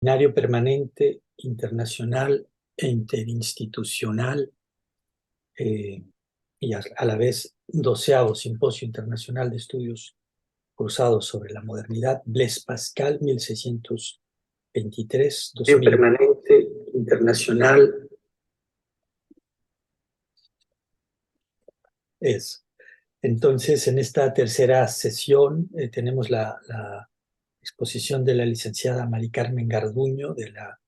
Seminario permanente internacional e interinstitucional y a la vez 12º Simposio Internacional de Estudios Cruzados sobre la Modernidad, Blaise Pascal, 1623-2000. Permanente internacional es. Entonces, en esta tercera sesión tenemos la exposición de la licenciada Mari Carmen Garduño de la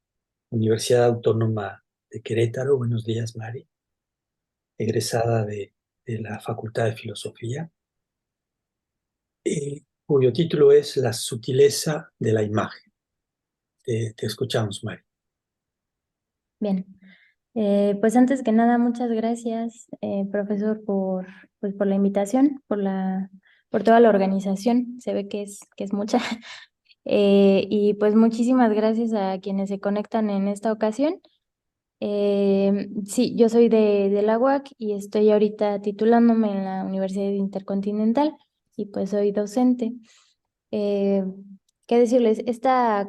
Universidad Autónoma de Querétaro. Buenos días, Mari. Egresada de la Facultad de Filosofía, cuyo título es La sutileza de la imagen. Te escuchamos, Mari. Bien, pues antes que nada, muchas gracias, profesor, pues por la invitación, por toda la organización. Se ve que es mucha. Y pues muchísimas gracias a quienes se conectan en esta ocasión. Sí, yo soy de la UAC y estoy ahorita titulándome en la Universidad Intercontinental y pues soy docente. Eh, ¿Qué decirles? Esta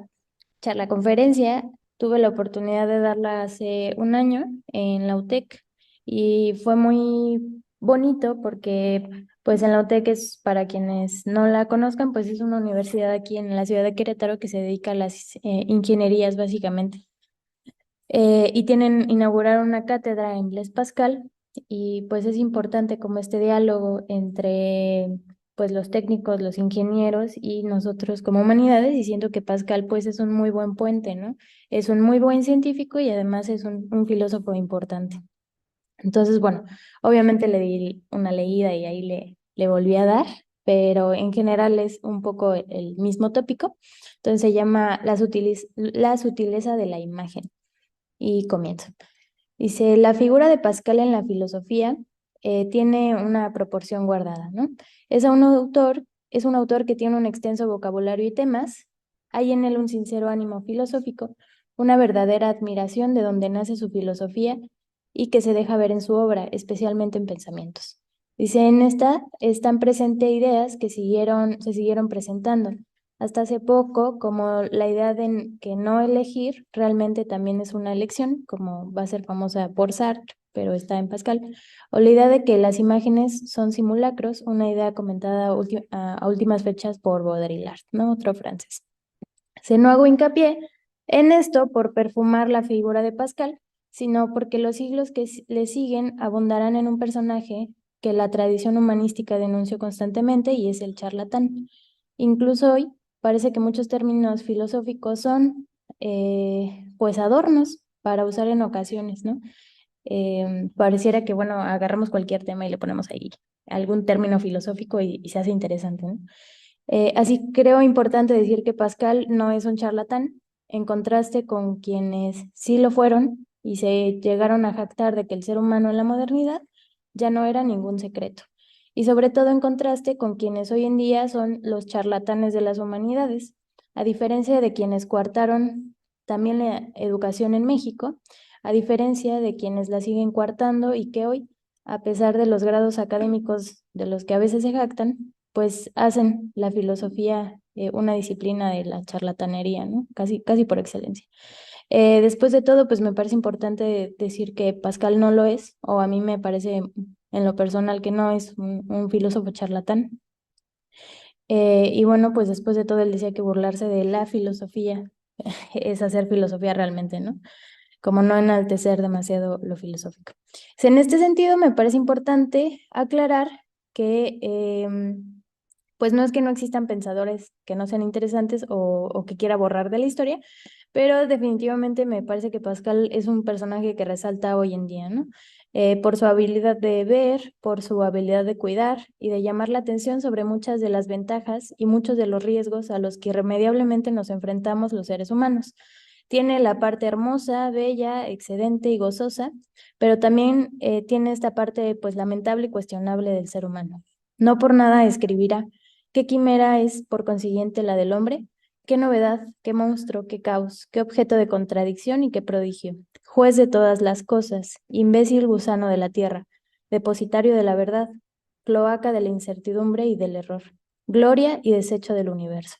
charla conferencia tuve la oportunidad de darla hace un año en la UTEC y fue muy bonito porque pues en la UTEC es, para quienes no la conozcan, pues es una universidad aquí en la ciudad de Querétaro que se dedica a las ingenierías básicamente. Y inauguraron una cátedra en Blaise Pascal y pues es importante como este diálogo entre pues los técnicos, los ingenieros y nosotros como humanidades, y siento que Pascal pues es un muy buen puente, ¿no? Es un muy buen científico y además es un filósofo importante. Entonces, bueno, obviamente le di una leída y ahí le volví a dar, pero en general es un poco el mismo tópico. Entonces se llama la sutileza de la imagen. Y comienzo. Dice, la figura de Pascal en la filosofía tiene una proporción guardada, ¿no? Es un autor que tiene un extenso vocabulario y temas, hay en él un sincero ánimo filosófico, una verdadera admiración de donde nace su filosofía y que se deja ver en su obra, especialmente en pensamientos. Dice, en esta están presentes ideas que se siguieron presentando hasta hace poco, como la idea de que no elegir realmente también es una elección, como va a ser famosa por Sartre, pero está en Pascal, o la idea de que las imágenes son simulacros, una idea comentada a últimas fechas por Baudrillard, ¿no? Otro francés. Se no hago hincapié en esto por perfumar la figura de Pascal, sino porque los siglos que le siguen abundarán en un personaje que la tradición humanística denunció constantemente y es el charlatán. Incluso hoy parece que muchos términos filosóficos son pues adornos para usar en ocasiones, ¿no? Pareciera que, bueno, agarramos cualquier tema y le ponemos ahí algún término filosófico y se hace interesante, ¿no? Así creo importante decir que Pascal no es un charlatán, en contraste con quienes sí lo fueron y se llegaron a jactar de que el ser humano en la modernidad ya no era ningún secreto. Y sobre todo en contraste con quienes hoy en día son los charlatanes de las humanidades, a diferencia de quienes coartaron también la educación en México, a diferencia de quienes la siguen coartando y que hoy, a pesar de los grados académicos de los que a veces se jactan, pues hacen la filosofía una disciplina de la charlatanería, ¿no? Casi, casi por excelencia. Después de todo, pues me parece importante decir que Pascal no lo es, o a mí me parece en lo personal que no es un filósofo charlatán. Y bueno, pues después de todo él decía que burlarse de la filosofía es hacer filosofía realmente, ¿no? Como no enaltecer demasiado lo filosófico. En este sentido, me parece importante aclarar que pues no es que no existan pensadores que no sean interesantes o que quiera borrar de la historia, pero definitivamente me parece que Pascal es un personaje que resalta hoy en día, ¿no? Por su habilidad de ver, por su habilidad de cuidar y de llamar la atención sobre muchas de las ventajas y muchos de los riesgos a los que irremediablemente nos enfrentamos los seres humanos. Tiene la parte hermosa, bella, excedente y gozosa, pero también tiene esta parte pues lamentable y cuestionable del ser humano. No por nada escribirá: ¿qué quimera es, por consiguiente, la del hombre? ¿Qué novedad, qué monstruo, qué caos, qué objeto de contradicción y qué prodigio? Juez de todas las cosas, imbécil gusano de la tierra, depositario de la verdad, cloaca de la incertidumbre y del error, gloria y desecho del universo.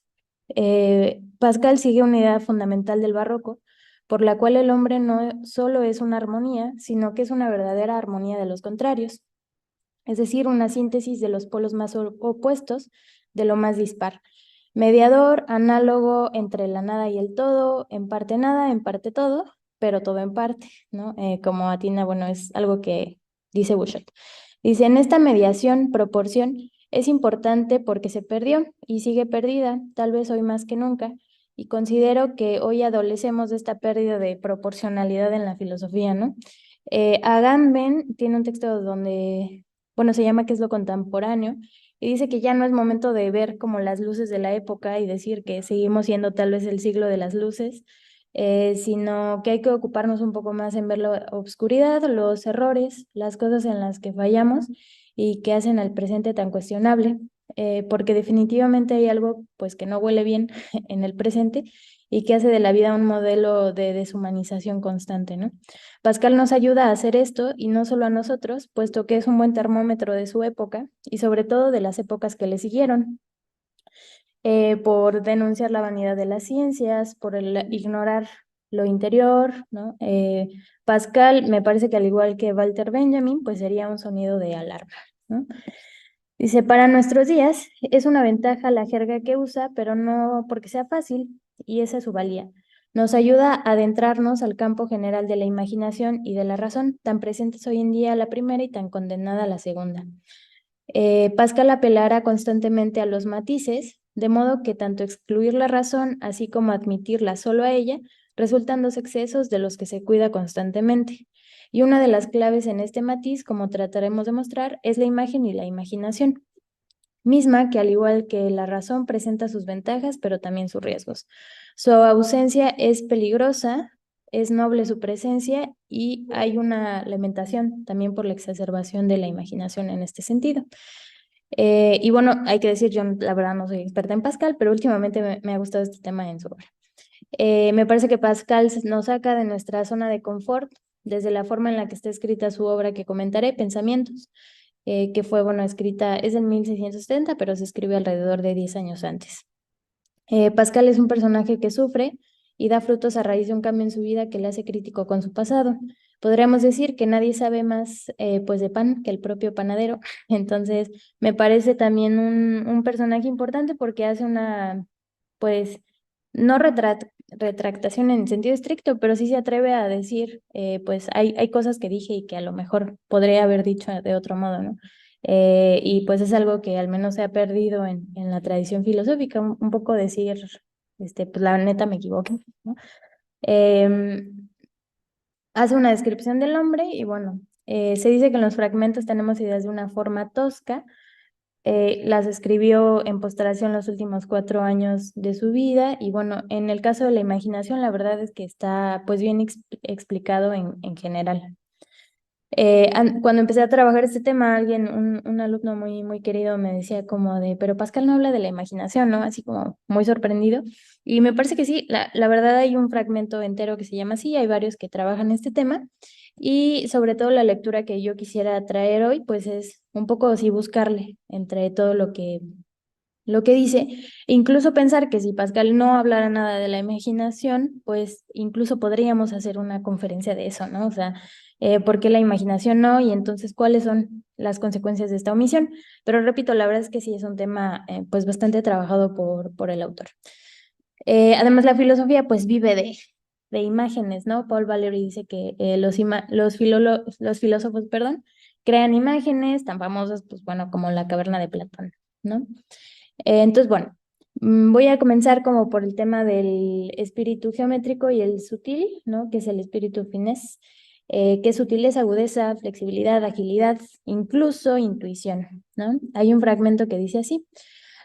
Pascal sigue una idea fundamental del barroco, por la cual el hombre no solo es una armonía, sino que es una verdadera armonía de los contrarios, es decir, una síntesis de los polos más opuestos de lo más dispar. Mediador, análogo entre la nada y el todo, en parte nada, en parte todo, pero todo en parte, ¿no? Como Atina, bueno, es algo que dice Bouchot. Dice, en esta mediación, proporción, es importante porque se perdió y sigue perdida, tal vez hoy más que nunca, y considero que hoy adolecemos de esta pérdida de proporcionalidad en la filosofía, ¿no? Agamben tiene un texto donde, bueno, se llama ¿Qué es lo contemporáneo? Y dice que ya no es momento de ver como las luces de la época y decir que seguimos siendo tal vez el siglo de las luces, sino que hay que ocuparnos un poco más en ver la oscuridad, los errores, las cosas en las que fallamos y que hacen al presente tan cuestionable, porque definitivamente hay algo pues que no huele bien en el presente y que hace de la vida un modelo de deshumanización constante, ¿no? Pascal nos ayuda a hacer esto y no solo a nosotros, puesto que es un buen termómetro de su época y sobre todo de las épocas que le siguieron, por denunciar la vanidad de las ciencias, por ignorar lo interior, ¿no? Pascal, me parece que al igual que Walter Benjamin, pues sería un sonido de alarma, ¿no? Dice, para nuestros días es una ventaja la jerga que usa, pero no porque sea fácil, y esa es su valía. Nos ayuda a adentrarnos al campo general de la imaginación y de la razón, tan presentes hoy en día la primera y tan condenada la segunda. Pascal apelará constantemente a los matices, de modo que tanto excluir la razón, así como admitirla solo a ella, resultan dos excesos de los que se cuida constantemente. Y una de las claves en este matiz, como trataremos de mostrar, es la imagen y la imaginación, misma que al igual que la razón presenta sus ventajas, pero también sus riesgos. Su ausencia es peligrosa, es noble su presencia y hay una lamentación también por la exacerbación de la imaginación en este sentido. Y bueno, hay que decir, yo la verdad no soy experta en Pascal, pero últimamente me ha gustado este tema en su obra. Me parece que Pascal nos saca de nuestra zona de confort desde la forma en la que está escrita su obra que comentaré, Pensamientos, que fue, bueno, escrita, es del 1670, pero se escribe alrededor de 10 años antes. Pascal es un personaje que sufre y da frutos a raíz de un cambio en su vida que le hace crítico con su pasado. Podríamos decir que nadie sabe más pues de pan que el propio panadero. Entonces, me parece también un personaje importante porque hace una, pues, no retractación en sentido estricto, pero sí se atreve a decir, pues hay cosas que dije y que a lo mejor podría haber dicho de otro modo, ¿no? Y pues es algo que al menos se ha perdido en la tradición filosófica, un poco decir, pues la neta me equivoqué, ¿no? Em, Hace una descripción del hombre y bueno, se dice que en los fragmentos tenemos ideas de una forma tosca. Las escribió en postración los últimos 4 años de su vida y bueno, en el caso de la imaginación, la verdad es que está pues bien explicado en general. Cuando empecé a trabajar este tema, un alumno muy querido me decía como de, pero Pascal no habla de la imaginación, ¿no? Así como muy sorprendido. Y me parece que sí, la verdad hay un fragmento entero que se llama así, hay varios que trabajan este tema. Y sobre todo la lectura que yo quisiera traer hoy, pues es un poco así buscarle entre todo lo que dice, incluso pensar que si Pascal no hablara nada de la imaginación, pues incluso podríamos hacer una conferencia de eso, ¿no? O sea, ¿por qué la imaginación no? Y entonces, ¿cuáles son las consecuencias de esta omisión? Pero repito, la verdad es que sí es un tema pues bastante trabajado por el autor. Además, la filosofía pues vive de imágenes, ¿no? Paul Valéry dice que los filósofos, perdón, crean imágenes tan famosas, pues bueno, como la caverna de Platón, ¿no? Entonces, bueno, voy a comenzar como por el tema del espíritu geométrico y el sutil, ¿no? Que es el espíritu finés, que es sutileza, agudeza, flexibilidad, agilidad, incluso intuición, ¿no? Hay un fragmento que dice así: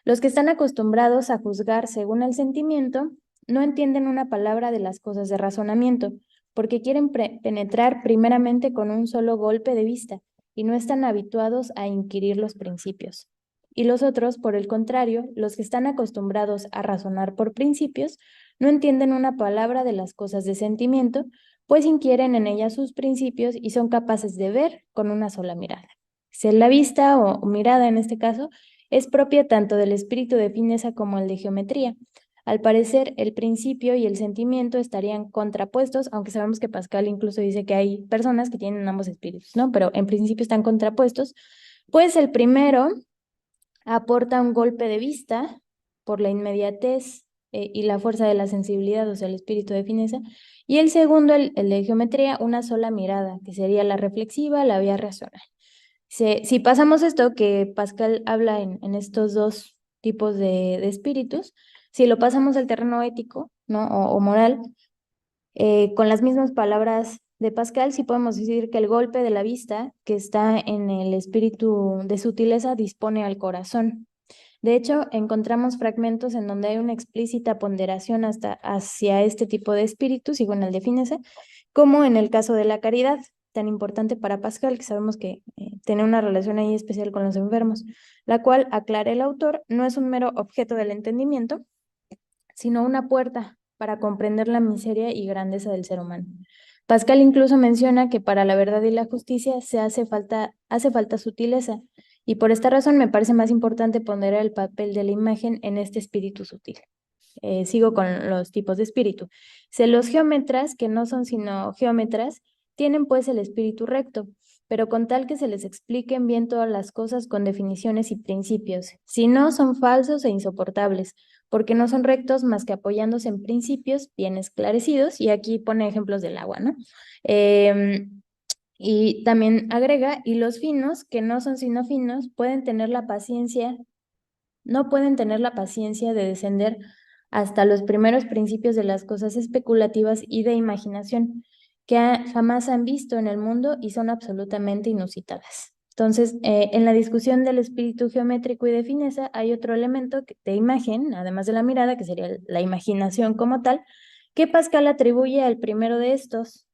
los que están acostumbrados a juzgar según el sentimiento no entienden una palabra de las cosas de razonamiento, porque quieren penetrar primeramente con un solo golpe de vista y no están habituados a inquirir los principios. Y los otros, por el contrario, los que están acostumbrados a razonar por principios, no entienden una palabra de las cosas de sentimiento, pues inquieren en ellas sus principios y son capaces de ver con una sola mirada. Si la vista o mirada en este caso es propia tanto del espíritu de fineza como el de geometría. Al parecer, el principio y el sentimiento estarían contrapuestos, aunque sabemos que Pascal incluso dice que hay personas que tienen ambos espíritus, ¿no? Pero en principio están contrapuestos, pues el primero aporta un golpe de vista por la inmediatez y la fuerza de la sensibilidad, o sea, el espíritu de fineza, y el segundo, el de geometría, una sola mirada, que sería la reflexiva, la vía racional. Si pasamos esto que Pascal habla en estos dos tipos de espíritus, si lo pasamos al terreno ético, ¿no? O moral, con las mismas palabras de Pascal, sí podemos decir que el golpe de la vista que está en el espíritu de sutileza dispone al corazón. De hecho, encontramos fragmentos en donde hay una explícita ponderación hasta hacia este tipo de espíritus, y bueno, el defínese, como en el caso de la caridad, tan importante para Pascal, que sabemos que tiene una relación ahí especial con los enfermos, la cual, aclara el autor, no es un mero objeto del entendimiento, sino una puerta para comprender la miseria y grandeza del ser humano. Pascal incluso menciona que para la verdad y la justicia hace falta sutileza, y por esta razón me parece más importante ponderar el papel de la imagen en este espíritu sutil. Sigo con los tipos de espíritu. Los geómetras, que no son sino geómetras, tienen pues el espíritu recto, pero con tal que se les expliquen bien todas las cosas con definiciones y principios. Si no, son falsos e insoportables, porque no son rectos más que apoyándose en principios bien esclarecidos, y aquí pone ejemplos del agua, ¿no? Y también agrega, y los finos, que no son sino finos, no pueden tener la paciencia de descender hasta los primeros principios de las cosas especulativas y de imaginación que jamás han visto en el mundo y son absolutamente inusitadas. Entonces, en la discusión del espíritu geométrico y de fineza hay otro elemento de imagen, además de la mirada, que sería la imaginación como tal, que Pascal atribuye al primero de estos,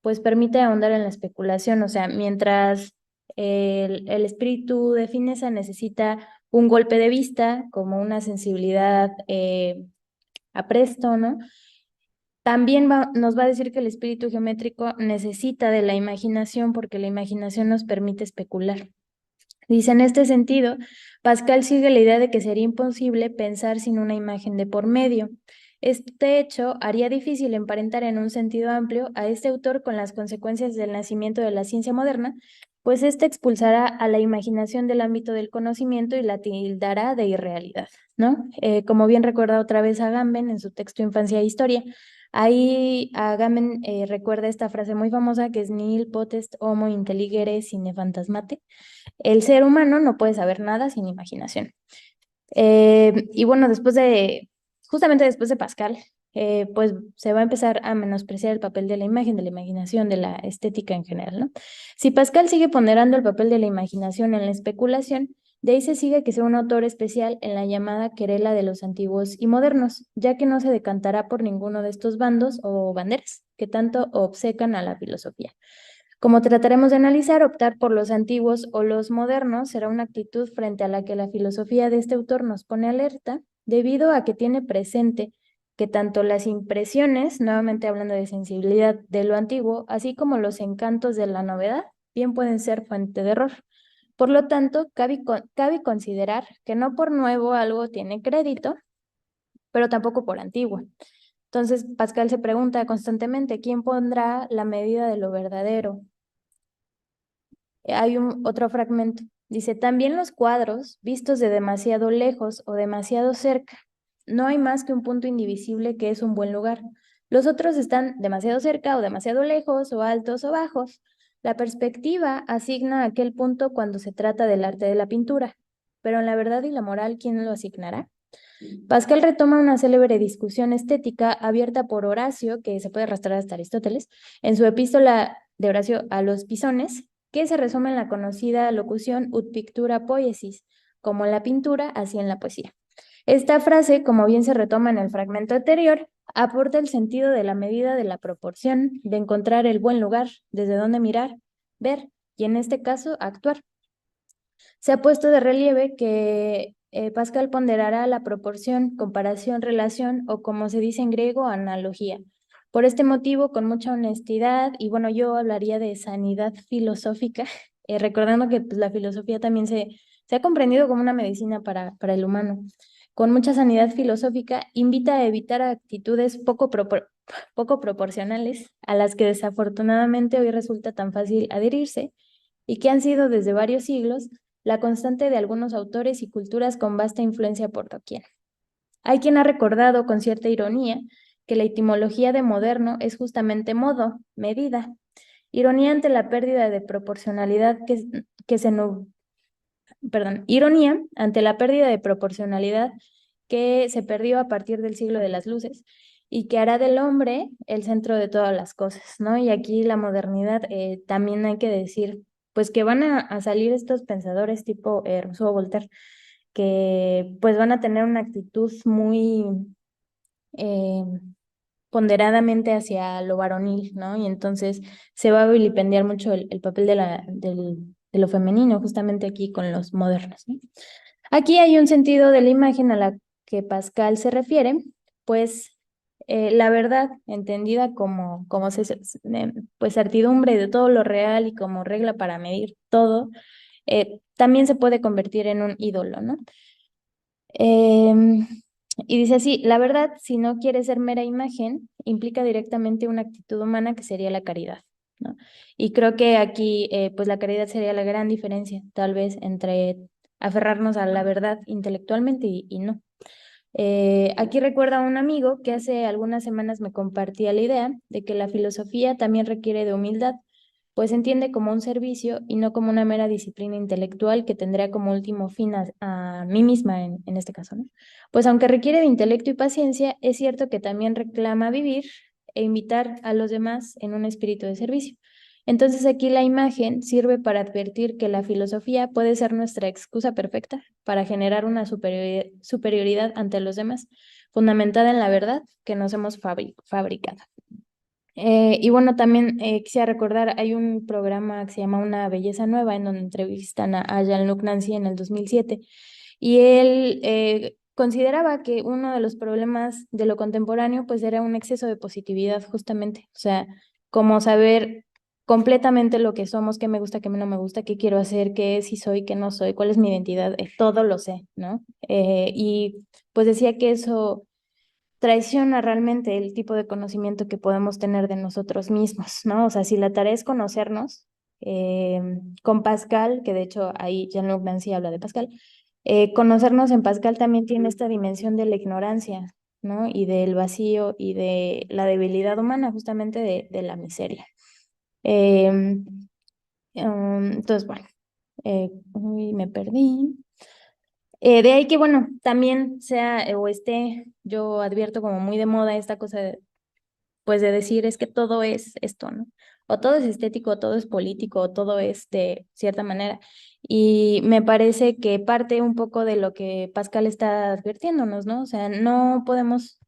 pues permite ahondar en la especulación, o sea, mientras el espíritu de fineza necesita un golpe de vista, como una sensibilidad apresto, ¿no? También nos va a decir que el espíritu geométrico necesita de la imaginación, porque la imaginación nos permite especular. Dice, en este sentido, Pascal sigue la idea de que sería imposible pensar sin una imagen de por medio. Este hecho haría difícil emparentar en un sentido amplio a este autor con las consecuencias del nacimiento de la ciencia moderna, pues éste expulsará a la imaginación del ámbito del conocimiento y la tildará de irrealidad, ¿no? Como bien recuerda otra vez Agamben en su texto Infancia e Historia, ahí Agamben recuerda esta frase muy famosa que es nihil potest homo intelligere sine phantasmate. El ser humano no puede saber nada sin imaginación. Y bueno, justamente después de Pascal, pues se va a empezar a menospreciar el papel de la imagen, de la imaginación, de la estética en general, ¿no? Si Pascal sigue ponderando el papel de la imaginación en la especulación, de ahí se sigue que sea un autor especial en la llamada querela de los antiguos y modernos, ya que no se decantará por ninguno de estos bandos o banderas que tanto obcecan a la filosofía. Como trataremos de analizar, optar por los antiguos o los modernos será una actitud frente a la que la filosofía de este autor nos pone alerta, debido a que tiene presente que tanto las impresiones, nuevamente hablando de sensibilidad de lo antiguo, así como los encantos de la novedad, bien pueden ser fuente de error. Por lo tanto, cabe considerar que no por nuevo algo tiene crédito, pero tampoco por antiguo. Entonces, Pascal se pregunta constantemente, ¿quién pondrá la medida de lo verdadero? Hay otro fragmento. Dice, también los cuadros, vistos de demasiado lejos o demasiado cerca, no hay más que un punto indivisible que es un buen lugar. Los otros están demasiado cerca o demasiado lejos o altos o bajos. La perspectiva asigna aquel punto cuando se trata del arte de la pintura, pero en la verdad y la moral, ¿quién lo asignará? Pascal retoma una célebre discusión estética abierta por Horacio, que se puede arrastrar hasta Aristóteles, en su epístola de Horacio a los Pisones, que se resume en la conocida locución ut pictura poiesis, como en la pintura, así en la poesía. Esta frase, como bien se retoma en el fragmento anterior, aporta el sentido de la medida de la proporción, de encontrar el buen lugar, desde donde mirar, ver y en este caso actuar. Se ha puesto de relieve que Pascal ponderará la proporción, comparación, relación o, como se dice en griego, analogía. Por este motivo, con mucha honestidad, y bueno, yo hablaría de sanidad filosófica, recordando que pues, la filosofía también se ha comprendido como una medicina para el humano. con mucha sanidad filosófica, invita a evitar actitudes poco proporcionales a las que desafortunadamente hoy resulta tan fácil adherirse y que han sido desde varios siglos la constante de algunos autores y culturas con vasta influencia por doquier. Hay quien ha recordado con cierta ironía que la etimología de moderno es justamente modo, medida, ironía ante la pérdida de proporcionalidad ironía ante la pérdida de proporcionalidad que se perdió a partir del siglo de las luces y que hará del hombre el centro de todas las cosas, ¿no? Y aquí la modernidad, también hay que decir, pues que van a salir estos pensadores tipo Rousseau o Voltaire, que pues van a tener una actitud muy eh, ponderadamente hacia lo varonil, ¿no? Y entonces se va a vilipendiar mucho el papel de lo femenino, justamente aquí con los modernos, ¿no? Aquí hay un sentido de la imagen a la que Pascal se refiere, pues la verdad, entendida pues certidumbre de todo lo real y como regla para medir todo, también se puede convertir en un ídolo, ¿no? Em, y dice así, la verdad, si no quiere ser mera imagen, implica directamente una actitud humana que sería la caridad, ¿no? Y creo que aquí, pues la caridad sería la gran diferencia, tal vez, entre aferrarnos a la verdad intelectualmente y no. Aquí recuerda a un amigo que hace algunas semanas me compartía la idea de que la filosofía también requiere de humildad, pues se entiende como un servicio y no como una mera disciplina intelectual que tendría como último fin a mí misma en este caso, ¿no? Pues aunque requiere de intelecto y paciencia, es cierto que también reclama vivir e invitar a los demás en un espíritu de servicio. Entonces aquí la imagen sirve para advertir que la filosofía puede ser nuestra excusa perfecta para generar una superioridad ante los demás, fundamentada en la verdad que nos hemos fabricado. Y bueno, también quisiera recordar, hay un programa que se llama Una Belleza Nueva, en donde entrevistan a Jean-Luc Nancy en el 2007, y él consideraba que uno de los problemas de lo contemporáneo pues era un exceso de positividad justamente, o sea, como saber completamente lo que somos, qué me gusta, qué no me gusta, qué quiero hacer, qué sí soy, qué no soy, cuál es mi identidad, todo lo sé, ¿no? Y pues decía que eso traiciona realmente el tipo de conocimiento que podemos tener de nosotros mismos, ¿no? O sea, si la tarea es conocernos, con Pascal, que de hecho ahí Jean-Luc Nancy habla de Pascal, conocernos en Pascal también tiene esta dimensión de la ignorancia, ¿no? Y del vacío y de la debilidad humana, justamente de la miseria. Em, entonces, bueno, uy, me perdí. De ahí que, bueno, también sea o esté, yo advierto como muy de moda esta cosa pues de decir es que todo es esto, ¿no? O todo es estético, o todo es político, o todo es de cierta manera. Y me parece que parte un poco de lo que Pascal está advirtiéndonos, ¿no? O sea, no podemos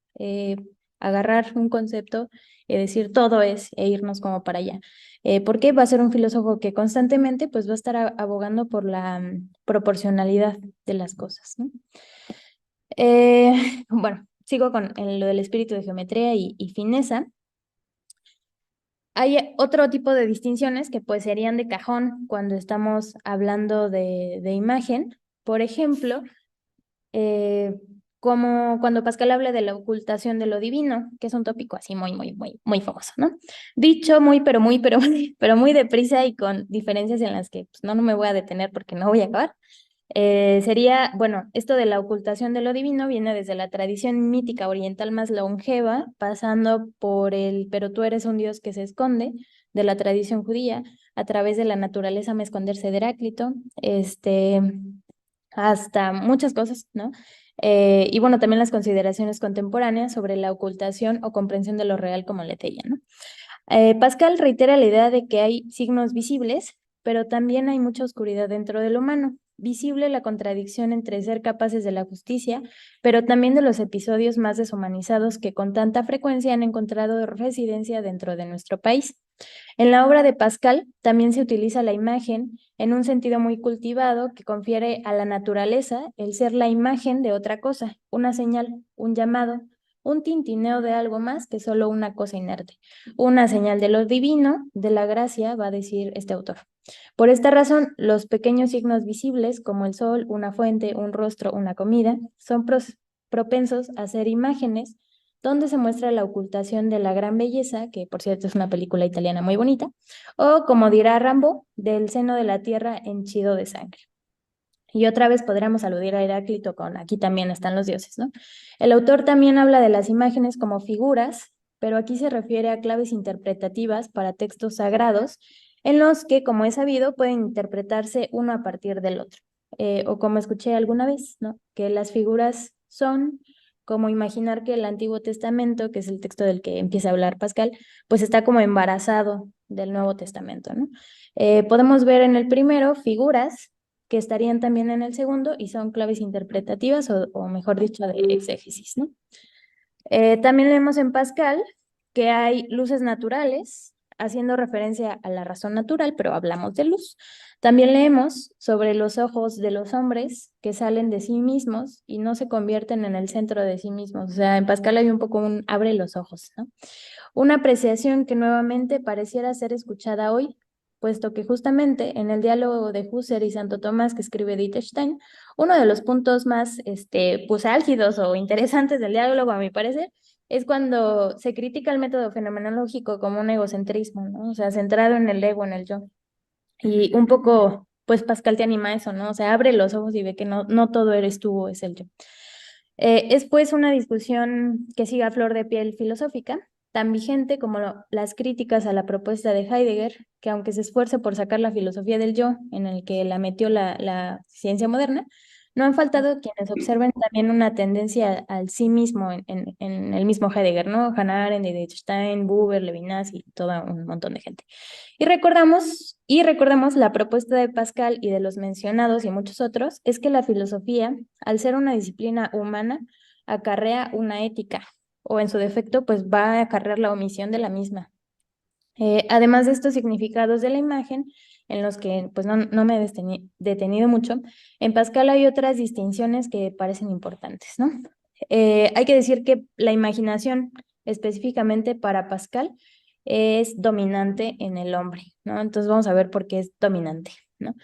agarrar un concepto y decir todo es e irnos como para allá. Porque va a ser un filósofo que constantemente pues va a estar abogando por la proporcionalidad de las cosas, ¿no? Bueno, sigo con lo del espíritu de geometría y fineza. Hay otro tipo de distinciones que pues serían de cajón cuando estamos hablando de imagen. Por ejemplo, eh, como cuando Pascal habla de la ocultación de lo divino, que es un tópico así muy famoso, ¿no? Dicho pero muy deprisa y con diferencias en las que pues, no me voy a detener porque no voy a acabar. Sería, bueno, esto de la ocultación de lo divino viene desde la tradición mítica oriental más longeva, pasando por el pero tú eres un Dios que se esconde, de la tradición judía, a través de la naturaleza me esconderse de Heráclito, hasta muchas cosas, ¿no? Y bueno, también las consideraciones contemporáneas sobre la ocultación o comprensión de lo real como Leteia, ¿no? Pascal reitera la idea de que hay signos visibles, pero también hay mucha oscuridad dentro del humano. Visible la contradicción entre ser capaces de la justicia, pero también de los episodios más deshumanizados que con tanta frecuencia han encontrado residencia dentro de nuestro país. En la obra de Pascal también se utiliza la imagen en un sentido muy cultivado que confiere a la naturaleza el ser la imagen de otra cosa, una señal, un llamado, un tintineo de algo más que solo una cosa inerte, una señal de lo divino, de la gracia, va a decir este autor. Por esta razón, los pequeños signos visibles, como el sol, una fuente, un rostro, una comida, son propensos a ser imágenes donde se muestra la ocultación de la gran belleza, que por cierto es una película italiana muy bonita, o como dirá Rambo, del seno de la tierra henchido de sangre. Y otra vez podríamos aludir a Heráclito con aquí también están los dioses, ¿no? El autor también habla de las imágenes como figuras, pero aquí se refiere a claves interpretativas para textos sagrados en los que, como es sabido, pueden interpretarse uno a partir del otro. O como escuché alguna vez, ¿no? Que las figuras son como imaginar que el Antiguo Testamento, que es el texto del que empieza a hablar Pascal, pues está como embarazado del Nuevo Testamento, ¿no? Podemos ver en el primero figuras que estarían también en el segundo y son claves interpretativas o mejor dicho, de exégesis, ¿no? También leemos en Pascal que hay luces naturales, haciendo referencia a la razón natural, pero hablamos de luz. También leemos sobre los ojos de los hombres que salen de sí mismos y no se convierten en el centro de sí mismos. O sea, en Pascal hay un poco un abre los ojos, ¿no? Una apreciación que nuevamente pareciera ser escuchada hoy, puesto que justamente en el diálogo de Husserl y Santo Tomás que escribe Wittgenstein, uno de los puntos más pues, álgidos o interesantes del diálogo, a mi parecer, es cuando se critica el método fenomenológico como un egocentrismo, ¿no? O sea, centrado en el ego, en el yo. Y un poco, pues Pascal te anima a eso, ¿no? O sea, abre los ojos y ve que no todo eres tú, es el yo. Es pues una discusión que sigue a flor de piel filosófica, tan vigente como las críticas a la propuesta de Heidegger, que aunque se esfuerce por sacar la filosofía del yo, en el que la metió la ciencia moderna, no han faltado quienes observen también una tendencia al sí mismo en el mismo Heidegger, ¿no? Hannah Arendt, Wittgenstein, Buber, Levinas y todo un montón de gente. Y recordemos la propuesta de Pascal y de los mencionados y muchos otros, es que la filosofía, al ser una disciplina humana, acarrea una ética, o en su defecto, pues va a acarrear la omisión de la misma. Además de estos significados de la imagen, en los que pues no me he detenido mucho, en Pascal hay otras distinciones que parecen importantes, ¿no? Hay que decir que la imaginación, específicamente para Pascal, es dominante en el hombre, ¿no? Entonces vamos a ver por qué es dominante, ¿no?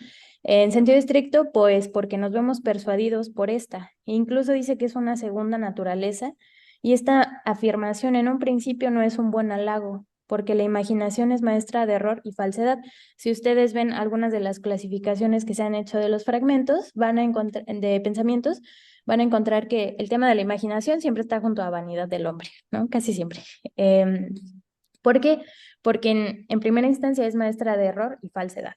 En sentido estricto, pues porque nos vemos persuadidos por esta. E incluso dice que es una segunda naturaleza y esta afirmación en un principio no es un buen halago, porque la imaginación es maestra de error y falsedad. Si ustedes ven algunas de las clasificaciones que se han hecho de los fragmentos, van a encontrar de pensamientos, van a encontrar que el tema de la imaginación siempre está junto a vanidad del hombre, ¿no? Casi siempre. Em, ¿Por qué? Porque en primera instancia es maestra de error y falsedad.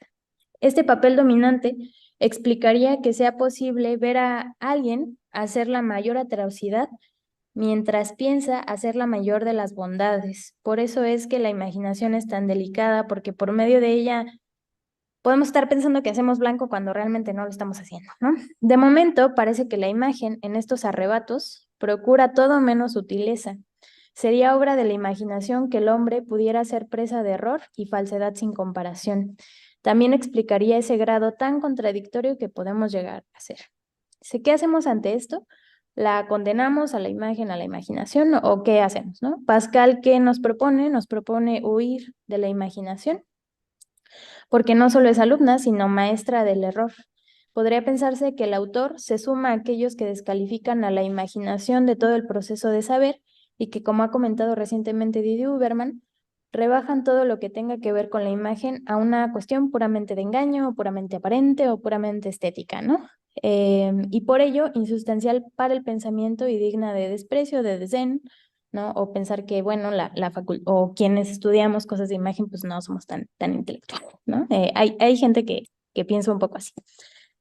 Este papel dominante explicaría que sea posible ver a alguien hacer la mayor atrocidad mientras piensa hacer la mayor de las bondades. Por eso es que la imaginación es tan delicada, porque por medio de ella podemos estar pensando que hacemos blanco cuando realmente no lo estamos haciendo, ¿no? De momento parece que la imagen en estos arrebatos procura todo menos sutileza. Sería obra de la imaginación que el hombre pudiera ser presa de error y falsedad sin comparación. También explicaría ese grado tan contradictorio que podemos llegar a ser. ¿Qué hacemos ante esto? ¿La condenamos a la imagen, a la imaginación o qué hacemos, no? Pascal, ¿qué nos propone? Nos propone huir de la imaginación, porque no solo es alumna, sino maestra del error. Podría pensarse que el autor se suma a aquellos que descalifican a la imaginación de todo el proceso de saber y que, como ha comentado recientemente Didier Huberman, rebajan todo lo que tenga que ver con la imagen a una cuestión puramente de engaño, o puramente aparente o puramente estética, ¿no? Y por ello insustancial para el pensamiento y digna de desprecio, de desdén, ¿no? O pensar que, bueno, o quienes estudiamos cosas de imagen, pues no somos tan intelectuales, ¿no? Hay gente que piensa un poco así.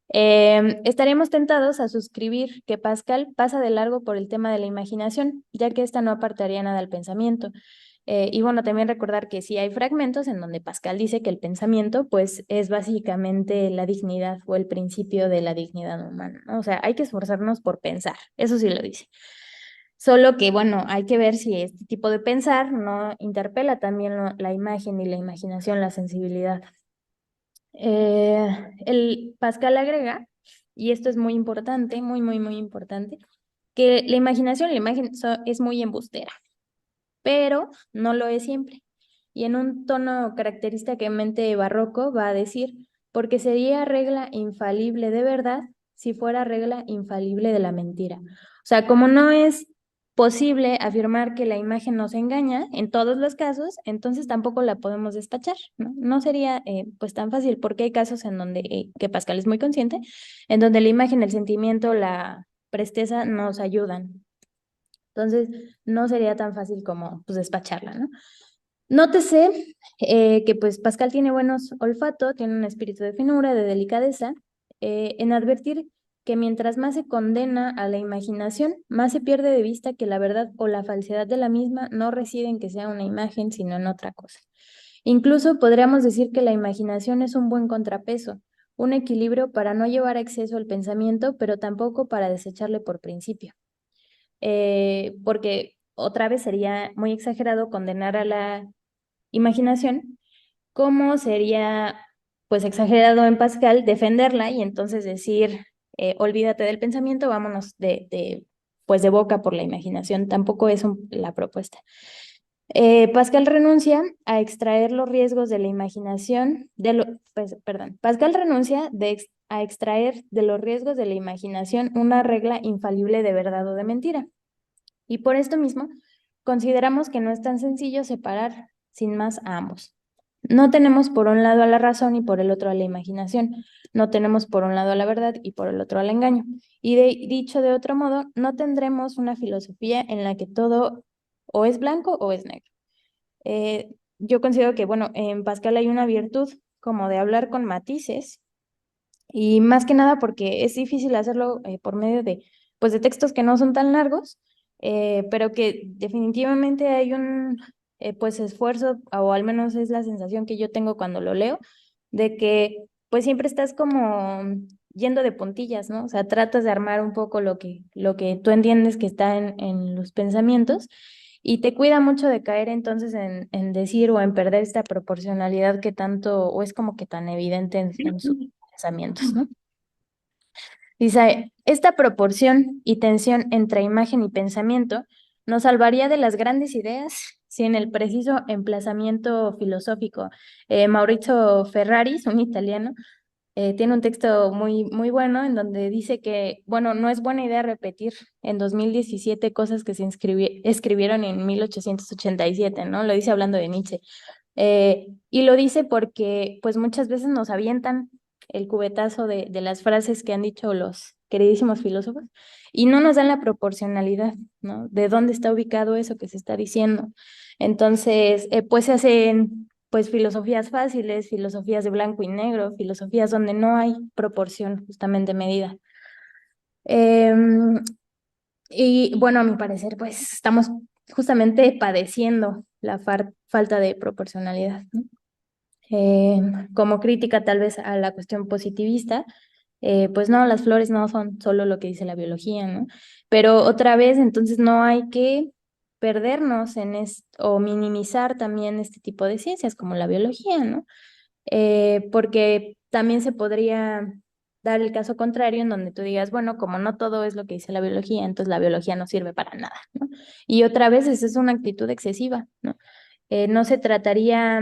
Estaríamos tentados a suscribir que Pascal pasa de largo por el tema de la imaginación, ya que esta no apartaría nada al pensamiento. Y bueno, también recordar que sí hay fragmentos en donde Pascal dice que el pensamiento, pues, es básicamente la dignidad o el principio de la dignidad humana, ¿no? O sea, hay que esforzarnos por pensar, eso sí lo dice. Solo que, bueno, hay que ver si este tipo de pensar no interpela también la imagen y la imaginación, la sensibilidad. El Pascal agrega, y esto es muy importante, muy importante, que la imaginación, la imagen es muy embustera, pero no lo es siempre. Y en un tono característicamente barroco va a decir, porque sería regla infalible de verdad si fuera regla infalible de la mentira. O sea, como no es posible afirmar que la imagen nos engaña en todos los casos, entonces tampoco la podemos despachar, ¿no? No sería pues tan fácil, porque hay casos en donde, que Pascal es muy consciente, en donde la imagen, el sentimiento, la presteza nos ayudan. Entonces, no sería tan fácil como pues despacharla, ¿no? Nótese que pues Pascal tiene buenos olfato, tiene un espíritu de finura, de delicadeza, en advertir que mientras más se condena a la imaginación, más se pierde de vista que la verdad o la falsedad de la misma no reside en que sea una imagen, sino en otra cosa. Incluso podríamos decir que la imaginación es un buen contrapeso, un equilibrio para no llevar a exceso el pensamiento, pero tampoco para desecharle por principio. Porque otra vez sería muy exagerado condenar a la imaginación, como sería pues exagerado en Pascal defenderla y entonces decir, olvídate del pensamiento, vámonos pues de boca por la imaginación. Tampoco es la propuesta. Pascal renuncia a extraer los riesgos de la imaginación, perdón, Pascal renuncia a extraer de los riesgos de la imaginación una regla infalible de verdad o de mentira. Y por esto mismo, consideramos que no es tan sencillo separar sin más a ambos. No tenemos por un lado a la razón y por el otro a la imaginación. No tenemos por un lado a la verdad y por el otro al engaño. Y dicho de otro modo, no tendremos una filosofía en la que todo o es blanco o es negro. Yo considero que, bueno, en Pascal hay una virtud como de hablar con matices y más que nada porque es difícil hacerlo por medio pues, de textos que no son tan largos, pero que definitivamente hay un pues, esfuerzo, o al menos es la sensación que yo tengo cuando lo leo, de que pues siempre estás como yendo de puntillas, ¿no? O sea, tratas de armar un poco lo que tú entiendes que está en los pensamientos y te cuida mucho de caer entonces en decir o en perder esta proporcionalidad que tanto, o es como que tan evidente en sus pensamientos, ¿no? Dice, esta proporción y tensión entre imagen y pensamiento nos salvaría de las grandes ideas sin el preciso emplazamiento filosófico. Maurizio Ferraris, un italiano, tiene un texto muy, muy bueno en donde dice que, bueno, no es buena idea repetir en 2017 cosas que se escribieron en 1887, ¿no? Lo dice hablando de Nietzsche. Y lo dice porque, pues, muchas veces nos avientan el cubetazo de las frases que han dicho los queridísimos filósofos y no nos dan la proporcionalidad, ¿no? De dónde está ubicado eso que se está diciendo. Entonces, pues se hacen pues filosofías fáciles, filosofías de blanco y negro, filosofías donde no hay proporción justamente medida. Y bueno, a mi parecer, pues estamos justamente padeciendo la falta de proporcionalidad, ¿no? Como crítica tal vez a la cuestión positivista, pues no, las flores no son solo lo que dice la biología, ¿no? Pero otra vez, entonces no hay que perdernos en esto o minimizar también este tipo de ciencias como la biología, ¿no? Porque también se podría dar el caso contrario en donde tú digas, bueno, como no todo es lo que dice la biología, entonces la biología no sirve para nada, ¿no? Y otra vez esa es una actitud excesiva, ¿no? No se trataría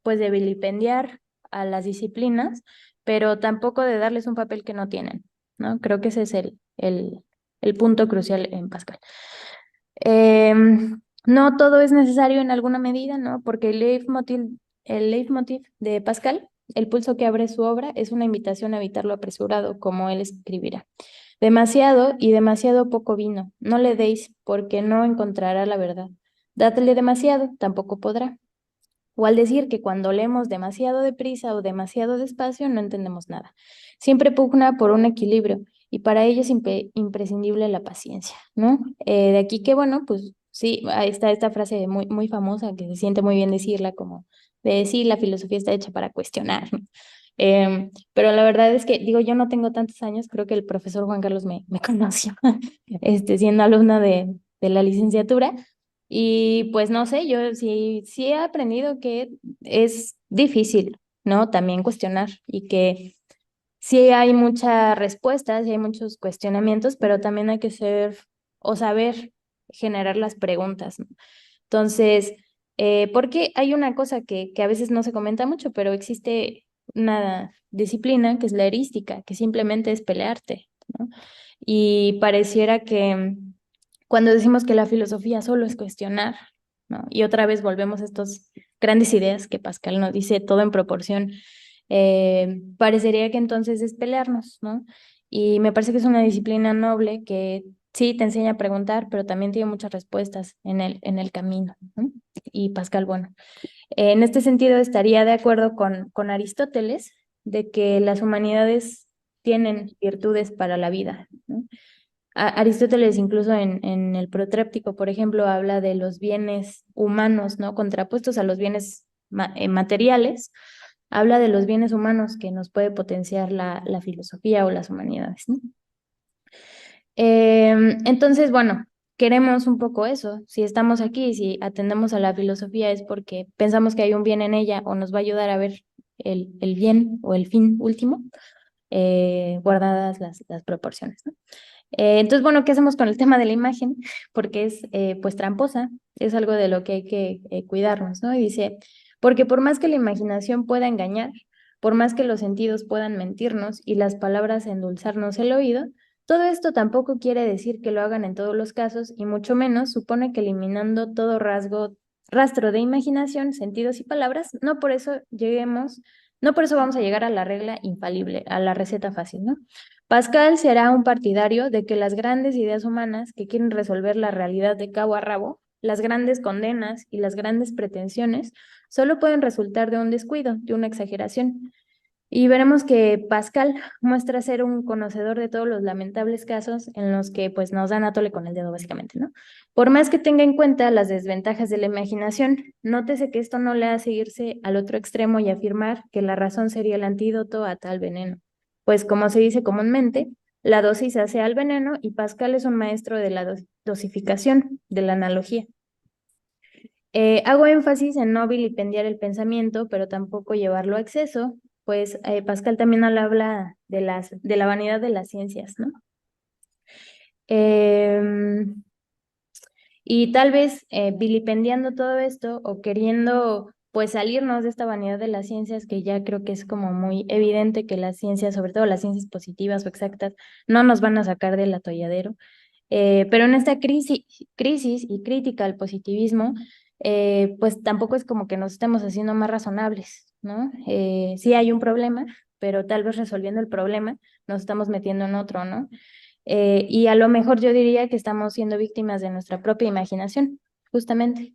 pues de vilipendiar a las disciplinas, pero tampoco de darles un papel que no tienen, ¿no? Creo que ese es el punto crucial en Pascal. No todo es necesario en alguna medida, ¿no? Porque el leitmotiv de Pascal, el pulso que abre su obra, es una invitación a evitar lo apresurado, como él escribirá. Demasiado y demasiado poco vino. No le deis, porque no encontrará la verdad. Dadle demasiado, tampoco podrá. O al decir que cuando leemos demasiado deprisa o demasiado despacio no entendemos nada. Siempre pugna por un equilibrio y para ello es imprescindible la paciencia, ¿no? De aquí que, bueno, pues sí, ahí está esta frase muy, muy famosa que se siente muy bien decirla, como de decir la filosofía está hecha para cuestionar, ¿no? Pero la verdad es que, digo, yo no tengo tantos años, creo que el profesor Juan Carlos me conoció, siendo alumna de la licenciatura. Y pues no sé, yo sí he aprendido que es difícil, ¿no? También cuestionar y que sí hay muchas respuestas, sí hay muchos cuestionamientos, pero también hay que ser o saber generar las preguntas, ¿no? Entonces, porque hay una cosa que a veces no se comenta mucho, pero existe una disciplina que es la erística, que simplemente es pelearte, ¿no? Y pareciera que cuando decimos que la filosofía solo es cuestionar, ¿no? Y otra vez volvemos a estas grandes ideas que Pascal nos dice, todo en proporción, parecería que entonces es pelearnos, ¿no? Y me parece que es una disciplina noble que sí te enseña a preguntar, pero también tiene muchas respuestas en el camino, ¿no? Y Pascal, bueno, en este sentido estaría de acuerdo con Aristóteles de que las humanidades tienen virtudes para la vida, ¿no? Aristóteles incluso en el Protéptico, por ejemplo, habla de los bienes humanos, ¿no? Contrapuestos a los bienes materiales, habla de los bienes humanos que nos puede potenciar la filosofía o las humanidades, ¿no? Entonces, bueno, queremos un poco eso. Si estamos aquí, si atendemos a la filosofía es porque pensamos que hay un bien en ella o nos va a ayudar a ver el bien o el fin último, guardadas las proporciones, ¿no? Entonces, bueno, ¿qué hacemos con el tema de la imagen? Porque es pues tramposa, es algo de lo que hay que cuidarnos, ¿no? Y dice, porque por más que la imaginación pueda engañar, por más que los sentidos puedan mentirnos y las palabras endulzarnos el oído, todo esto tampoco quiere decir que lo hagan en todos los casos y mucho menos supone que eliminando todo rastro de imaginación, sentidos y palabras, no por eso vamos a llegar a la regla infalible, a la receta fácil, ¿no? Pascal será un partidario de que las grandes ideas humanas que quieren resolver la realidad de cabo a rabo, las grandes condenas y las grandes pretensiones, solo pueden resultar de un descuido, de una exageración. Y veremos que Pascal muestra ser un conocedor de todos los lamentables casos en los que pues nos dan a tole con el dedo básicamente, ¿no? Por más que tenga en cuenta las desventajas de la imaginación, nótese que esto no le hace irse al otro extremo y afirmar que la razón sería el antídoto a tal veneno. Pues como se dice comúnmente, la dosis hace al veneno y Pascal es un maestro de la dosificación, de la analogía. Hago énfasis en no vilipendiar el pensamiento, pero tampoco llevarlo a exceso, pues Pascal también habla de la vanidad de las ciencias, ¿no? Em, y tal vez vilipendiando todo esto o queriendo pues salirnos de esta vanidad de las ciencias, que ya creo que es como muy evidente que las ciencias, sobre todo las ciencias positivas o exactas, no nos van a sacar del atolladero. Pero en esta crisis y crítica al positivismo, pues tampoco es como que nos estemos haciendo más razonables, ¿no? Sí hay un problema, pero tal vez resolviendo el problema nos estamos metiendo en otro, ¿no? Y a lo mejor yo diría que estamos siendo víctimas de nuestra propia imaginación, justamente.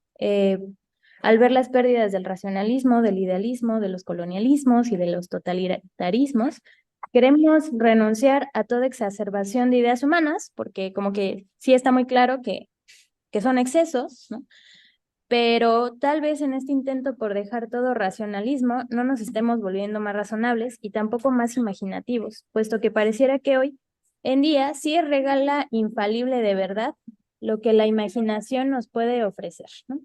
Al ver las pérdidas del racionalismo, del idealismo, de los colonialismos y de los totalitarismos, queremos renunciar a toda exacerbación de ideas humanas, porque como que sí está muy claro que son excesos, ¿no? Pero tal vez en este intento por dejar todo racionalismo no nos estemos volviendo más razonables y tampoco más imaginativos, puesto que pareciera que hoy en día sí es regala infalible de verdad lo que la imaginación nos puede ofrecer, ¿no?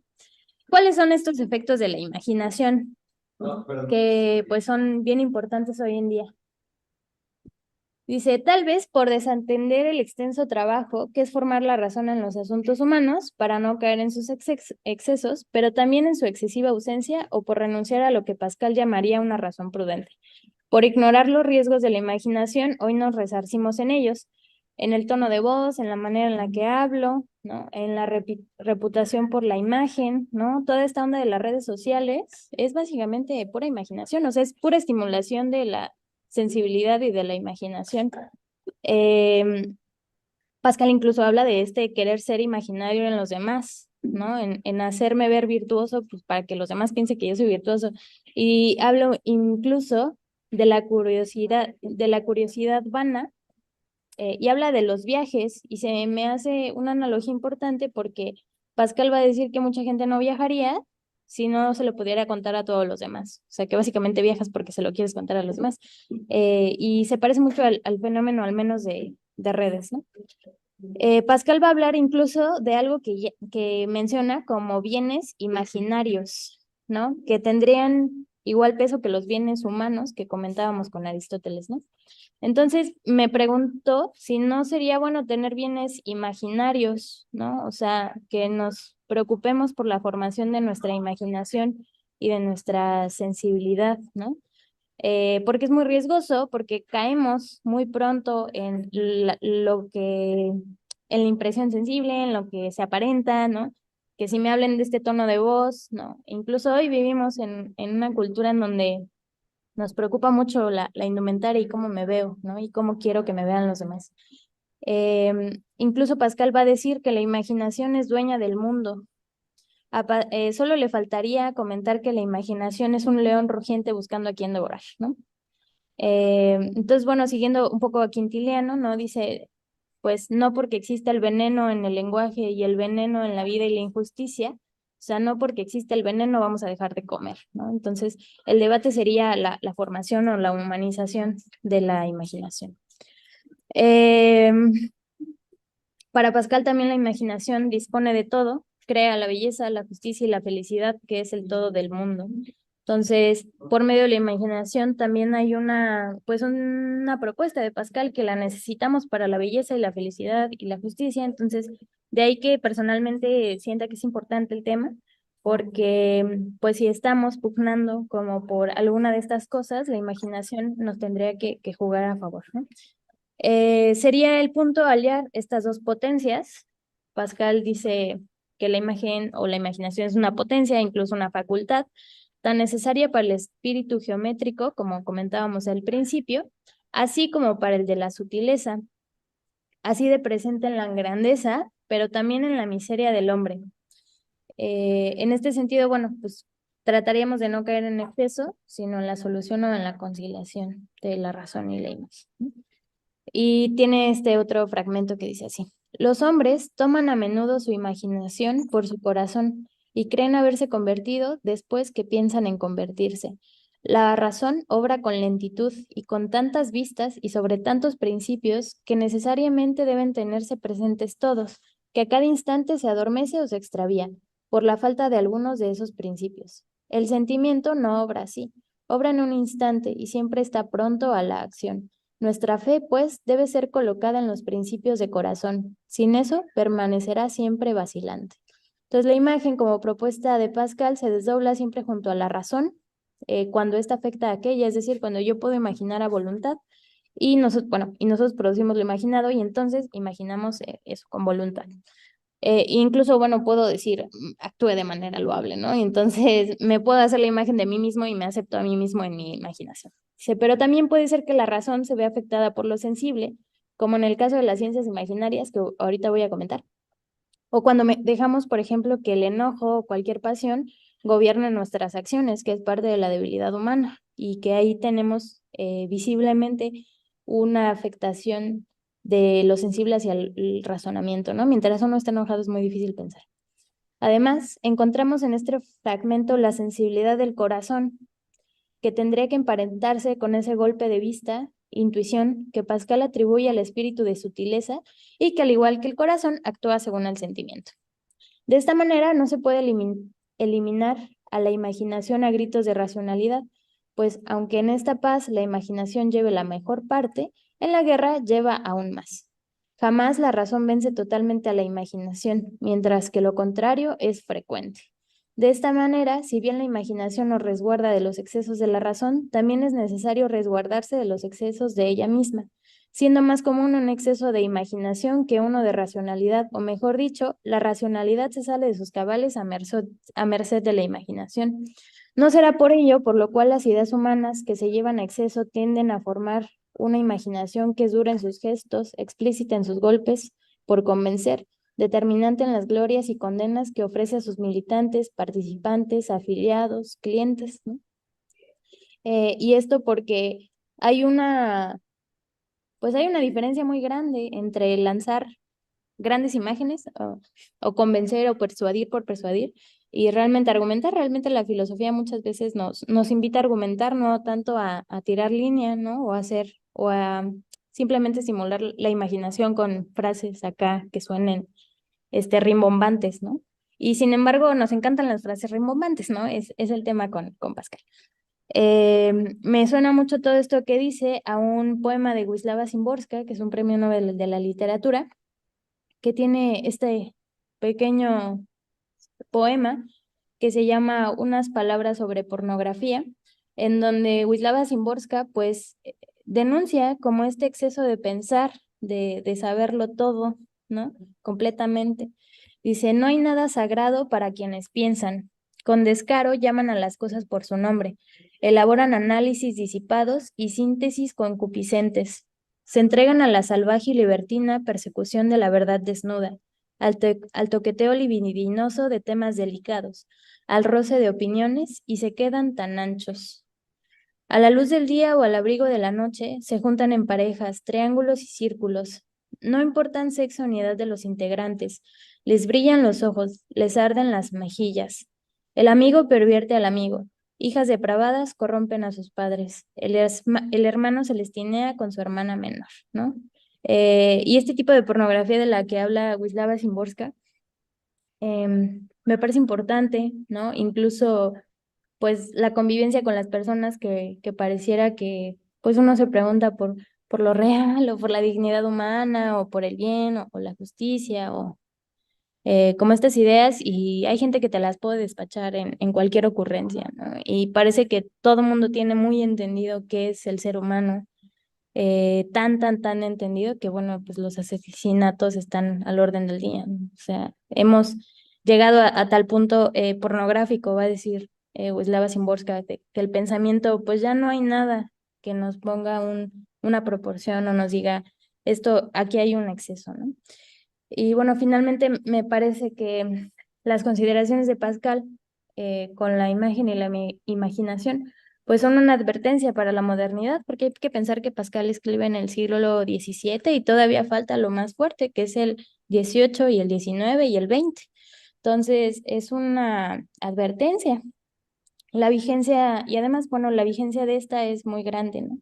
¿Cuáles son estos efectos de la imaginación que pues son bien importantes hoy en día? Dice, tal vez por desentender el extenso trabajo que es formar la razón en los asuntos humanos para no caer en sus excesos, pero también en su excesiva ausencia o por renunciar a lo que Pascal llamaría una razón prudente. Por ignorar los riesgos de la imaginación, hoy nos resarcimos en ellos, en el tono de voz, en la manera en la que hablo, ¿no? En la reputación por la imagen, ¿no? Toda esta onda de las redes sociales es básicamente pura imaginación, o sea, es pura estimulación de la sensibilidad y de la imaginación. Eh, Pascal incluso habla de este querer ser imaginario en los demás, ¿no? En hacerme ver virtuoso, pues para que los demás piensen que yo soy virtuoso. Y hablo incluso de la curiosidad vana, y habla de los viajes, y se me hace una analogía importante porque Pascal va a decir que mucha gente no viajaría si no se lo pudiera contar a todos los demás. O sea, que básicamente viajas porque se lo quieres contar a los demás. Y se parece mucho al fenómeno, al menos de redes, ¿no? Pascal va a hablar incluso de algo que menciona como bienes imaginarios, ¿no? Que tendrían igual peso que los bienes humanos que comentábamos con Aristóteles, ¿no? Entonces me preguntó si no sería bueno tener bienes imaginarios, ¿no? O sea, que nos preocupemos por la formación de nuestra imaginación y de nuestra sensibilidad, ¿no? Porque es muy riesgoso, porque caemos muy pronto en en la impresión sensible, en lo que se aparenta, ¿no? Que si me hablen de este tono de voz, ¿no? Incluso hoy vivimos en una cultura en donde nos preocupa mucho la indumentaria y cómo me veo, ¿no? Y cómo quiero que me vean los demás. Incluso Pascal va a decir que la imaginación es dueña del mundo. Solo le faltaría comentar que la imaginación es un león rugiente buscando a quien devorar, ¿no? Entonces, bueno, siguiendo un poco a Quintiliano, ¿no? Dice, pues no porque exista el veneno en el lenguaje y el veneno en la vida y la injusticia, o sea, no porque exista el veneno vamos a dejar de comer, ¿no? Entonces, el debate sería la formación o la humanización de la imaginación. Eh, para Pascal también la imaginación dispone de todo, crea la belleza, la justicia y la felicidad, que es el todo del mundo. Entonces, por medio de la imaginación también hay pues una propuesta de Pascal que la necesitamos para la belleza y la felicidad y la justicia. Entonces, de ahí que personalmente sienta que es importante el tema, porque pues si estamos pugnando como por alguna de estas cosas, la imaginación nos tendría que jugar a favor, ¿no? Sería el punto aliar estas dos potencias. Pascal dice que la imagen o la imaginación es una potencia, incluso una facultad, tan necesaria para el espíritu geométrico, como comentábamos al principio, así como para el de la sutileza, así de presente en la grandeza, pero también en la miseria del hombre. En este sentido, bueno, pues trataríamos de no caer en exceso, sino en la solución o en la conciliación de la razón y la imagen, ¿no? Y tiene este otro fragmento que dice así: los hombres toman a menudo su imaginación por su corazón y creen haberse convertido después que piensan en convertirse. La razón obra con lentitud y con tantas vistas y sobre tantos principios que necesariamente deben tenerse presentes todos, que a cada instante se adormece o se extravía por la falta de algunos de esos principios. El sentimiento no obra así, obra en un instante y siempre está pronto a la acción. Nuestra fe, pues, debe ser colocada en los principios de corazón. Sin eso, permanecerá siempre vacilante. Entonces, la imagen como propuesta de Pascal se desdobla siempre junto a la razón, cuando ésta afecta a aquella, es decir, cuando yo puedo imaginar a voluntad y nosotros, bueno, y nosotros producimos lo imaginado y entonces imaginamos eso con voluntad. Incluso, bueno, puedo decir, actúe de manera loable, ¿no? Y entonces me puedo hacer la imagen de mí mismo y me acepto a mí mismo en mi imaginación. Dice, pero también puede ser que la razón se vea afectada por lo sensible, como en el caso de las ciencias imaginarias, que ahorita voy a comentar. O cuando dejamos, por ejemplo, que el enojo o cualquier pasión gobierne nuestras acciones, que es parte de la debilidad humana, y que ahí tenemos visiblemente una afectación de lo sensible hacia el razonamiento, ¿no? Mientras uno está enojado es muy difícil pensar. Además, encontramos en este fragmento la sensibilidad del corazón, que tendría que emparentarse con ese golpe de vista, intuición, que Pascal atribuye al espíritu de sutileza y que al igual que el corazón actúa según el sentimiento. De esta manera no se puede eliminar a la imaginación a gritos de racionalidad, pues aunque en esta paz la imaginación lleve la mejor parte, en la guerra lleva aún más. Jamás la razón vence totalmente a la imaginación, mientras que lo contrario es frecuente. De esta manera, si bien la imaginación nos resguarda de los excesos de la razón, también es necesario resguardarse de los excesos de ella misma, siendo más común un exceso de imaginación que uno de racionalidad, o mejor dicho, la racionalidad se sale de sus cabales a merced de la imaginación. No será por ello por lo cual las ideas humanas que se llevan a exceso tienden a formar una imaginación que es dura en sus gestos, explícita en sus golpes, por convencer, determinante en las glorias y condenas que ofrece a sus militantes, participantes, afiliados, clientes, ¿no? Y esto porque hay pues hay una diferencia muy grande entre lanzar grandes imágenes o convencer o persuadir por persuadir y realmente argumentar. Realmente la filosofía muchas veces nos invita a argumentar, no tanto a tirar línea, ¿no? O a simplemente estimular la imaginación con frases acá que suenen rimbombantes, ¿no? Y sin embargo, nos encantan las frases rimbombantes, ¿no? Es el tema con Pascal. Me suena mucho todo esto que dice a un poema de Wisława Szymborska, que es un premio Nobel de la literatura, que tiene este pequeño poema que se llama Unas palabras sobre pornografía, en donde Wisława Szymborska pues denuncia como este exceso de pensar, de saberlo todo, ¿no? Completamente. Dice, no hay nada sagrado para quienes piensan. Con descaro llaman a las cosas por su nombre. Elaboran análisis disipados y síntesis concupiscentes. Se entregan a la salvaje y libertina persecución de la verdad desnuda, al toqueteo libidinoso de temas delicados, al roce de opiniones y se quedan tan anchos. A la luz del día o al abrigo de la noche se juntan en parejas, triángulos y círculos. No importan sexo ni edad de los integrantes. Les brillan los ojos, les arden las mejillas. El amigo pervierte al amigo. Hijas depravadas corrompen a sus padres. El hermano se les tinea con su hermana menor, ¿no? Y este tipo de pornografía de la que habla Wisława Szymborska me parece importante, ¿no? Incluso pues la convivencia con las personas que pareciera que pues uno se pregunta por lo real o por la dignidad humana o por el bien o la justicia o como estas ideas y hay gente que te las puede despachar en cualquier ocurrencia, ¿no? Y parece que todo el mundo tiene muy entendido qué es el ser humano, tan entendido que bueno, pues los asesinatos están al orden del día, ¿no? O sea, hemos llegado a tal punto pornográfico, va a decir Wisława Szymborska, que el pensamiento, pues ya no hay nada que nos ponga una proporción o nos diga, esto, aquí hay un exceso, ¿no? Y bueno, finalmente me parece que las consideraciones de Pascal con la imagen y la imaginación, pues son una advertencia para la modernidad, porque hay que pensar que Pascal escribe en el siglo XVII y todavía falta lo más fuerte, que es el XVIII y el XIX y el XX. Entonces, es una advertencia. La vigencia, y además, bueno, la vigencia de esta es muy grande, ¿no?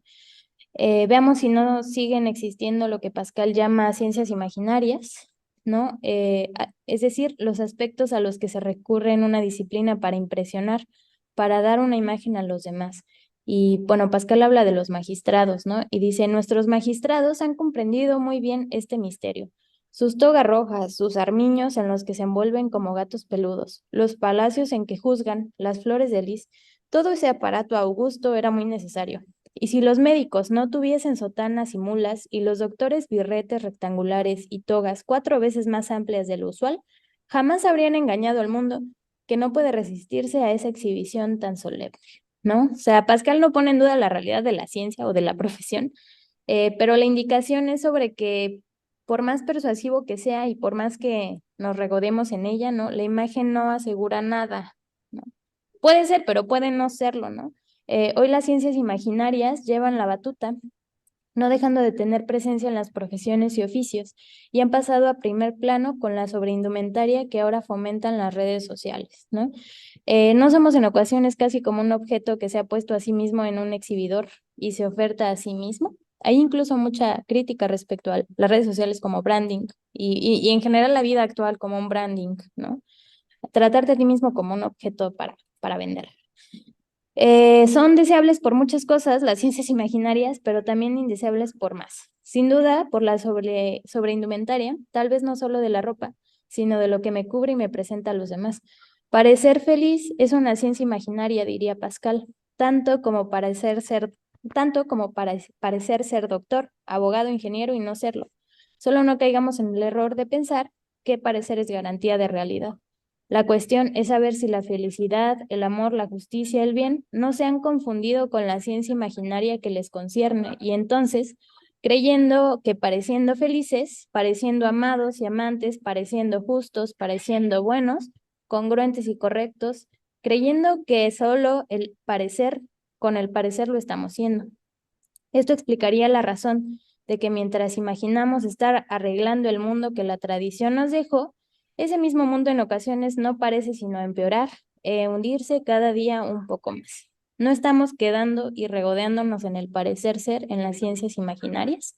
Veamos si no siguen existiendo lo que Pascal llama ciencias imaginarias, ¿no? Es decir, los aspectos a los que se recurre en una disciplina para impresionar, para dar una imagen a los demás. Y bueno, Pascal habla de los magistrados, ¿no? Y dice, nuestros magistrados han comprendido muy bien este misterio. Sus togas rojas, sus armiños en los que se envuelven como gatos peludos, los palacios en que juzgan, las flores de lis, todo ese aparato augusto era muy necesario. Y si los médicos no tuviesen sotanas y mulas y los doctores birretes rectangulares y togas 4 veces más amplias de lo usual, jamás habrían engañado al mundo, que no puede resistirse a esa exhibición tan solemne, ¿no? O sea, Pascal no pone en duda la realidad de la ciencia o de la profesión, pero la indicación es sobre que por más persuasivo que sea y por más que nos regodemos en ella, ¿no? La imagen no asegura nada, ¿no? Puede ser, pero puede no serlo, ¿no? Hoy las ciencias imaginarias llevan la batuta, no dejando de tener presencia en las profesiones y oficios, y han pasado a primer plano con la sobreindumentaria que ahora fomentan las redes sociales, ¿no? No somos en ocasiones casi como un objeto que se ha puesto a sí mismo en un exhibidor y se oferta a sí mismo. Hay incluso mucha crítica respecto a las redes sociales como branding y en general la vida actual como un branding, ¿no? Tratarte a ti mismo como un objeto para vender. Son deseables por muchas cosas, las ciencias imaginarias, pero también indeseables por más. Sin duda, por la sobreindumentaria, tal vez no solo de la ropa, sino de lo que me cubre y me presenta a los demás. Parecer feliz es una ciencia imaginaria, diría Pascal, tanto como parecer ser doctor, abogado, ingeniero y no serlo. Solo no caigamos en el error de pensar que parecer es garantía de realidad. La cuestión es saber si la felicidad, el amor, la justicia, el bien no se han confundido con la ciencia imaginaria que les concierne y entonces, creyendo que pareciendo felices, pareciendo amados y amantes, pareciendo justos, pareciendo buenos, congruentes y correctos, creyendo que solo con el parecer lo estamos siendo. Esto explicaría la razón de que mientras imaginamos estar arreglando el mundo que la tradición nos dejó, ese mismo mundo en ocasiones no parece sino empeorar e hundirse cada día un poco más. No estamos quedando y regodeándonos en el parecer ser en las ciencias imaginarias.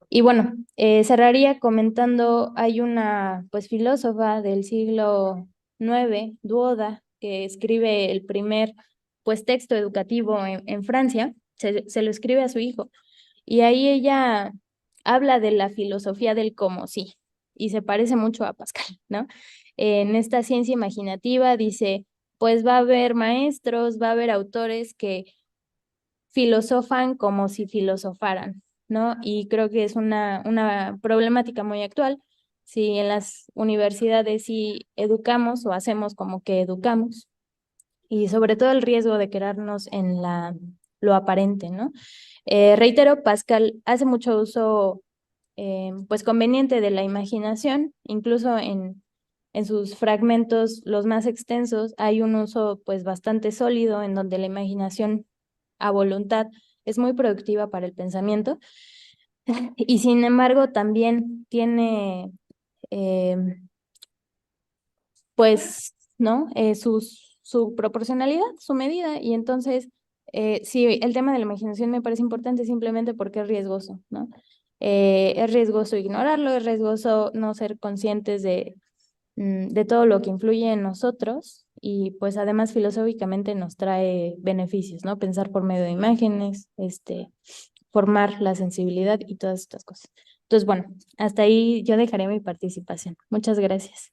Y bueno, cerraría comentando, hay una pues filósofa del siglo IX, Duoda, que escribe el primer pues texto educativo en Francia, se lo escribe a su hijo. Y ahí ella habla de la filosofía del cómo sí, y se parece mucho a Pascal, ¿no? En esta ciencia imaginativa dice, pues va a haber maestros, va a haber autores que filosofan como si filosofaran, ¿no? Y creo que es una problemática muy actual. Si en las universidades sí educamos o hacemos como que educamos, y sobre todo el riesgo de quedarnos en lo aparente, ¿no? Reitero, Pascal hace mucho uso pues conveniente de la imaginación, incluso en sus fragmentos los más extensos hay un uso pues bastante sólido en donde la imaginación a voluntad es muy productiva para el pensamiento y sin embargo también tiene eh, pues, ¿no? Su proporcionalidad, su medida, y entonces, sí, el tema de la imaginación me parece importante simplemente porque es riesgoso, ¿no? Es riesgoso ignorarlo, es riesgoso no ser conscientes de todo lo que influye en nosotros y pues además filosóficamente nos trae beneficios, ¿no? Pensar por medio de imágenes, formar la sensibilidad y todas estas cosas. Entonces, bueno, hasta ahí yo dejaré mi participación. Muchas gracias.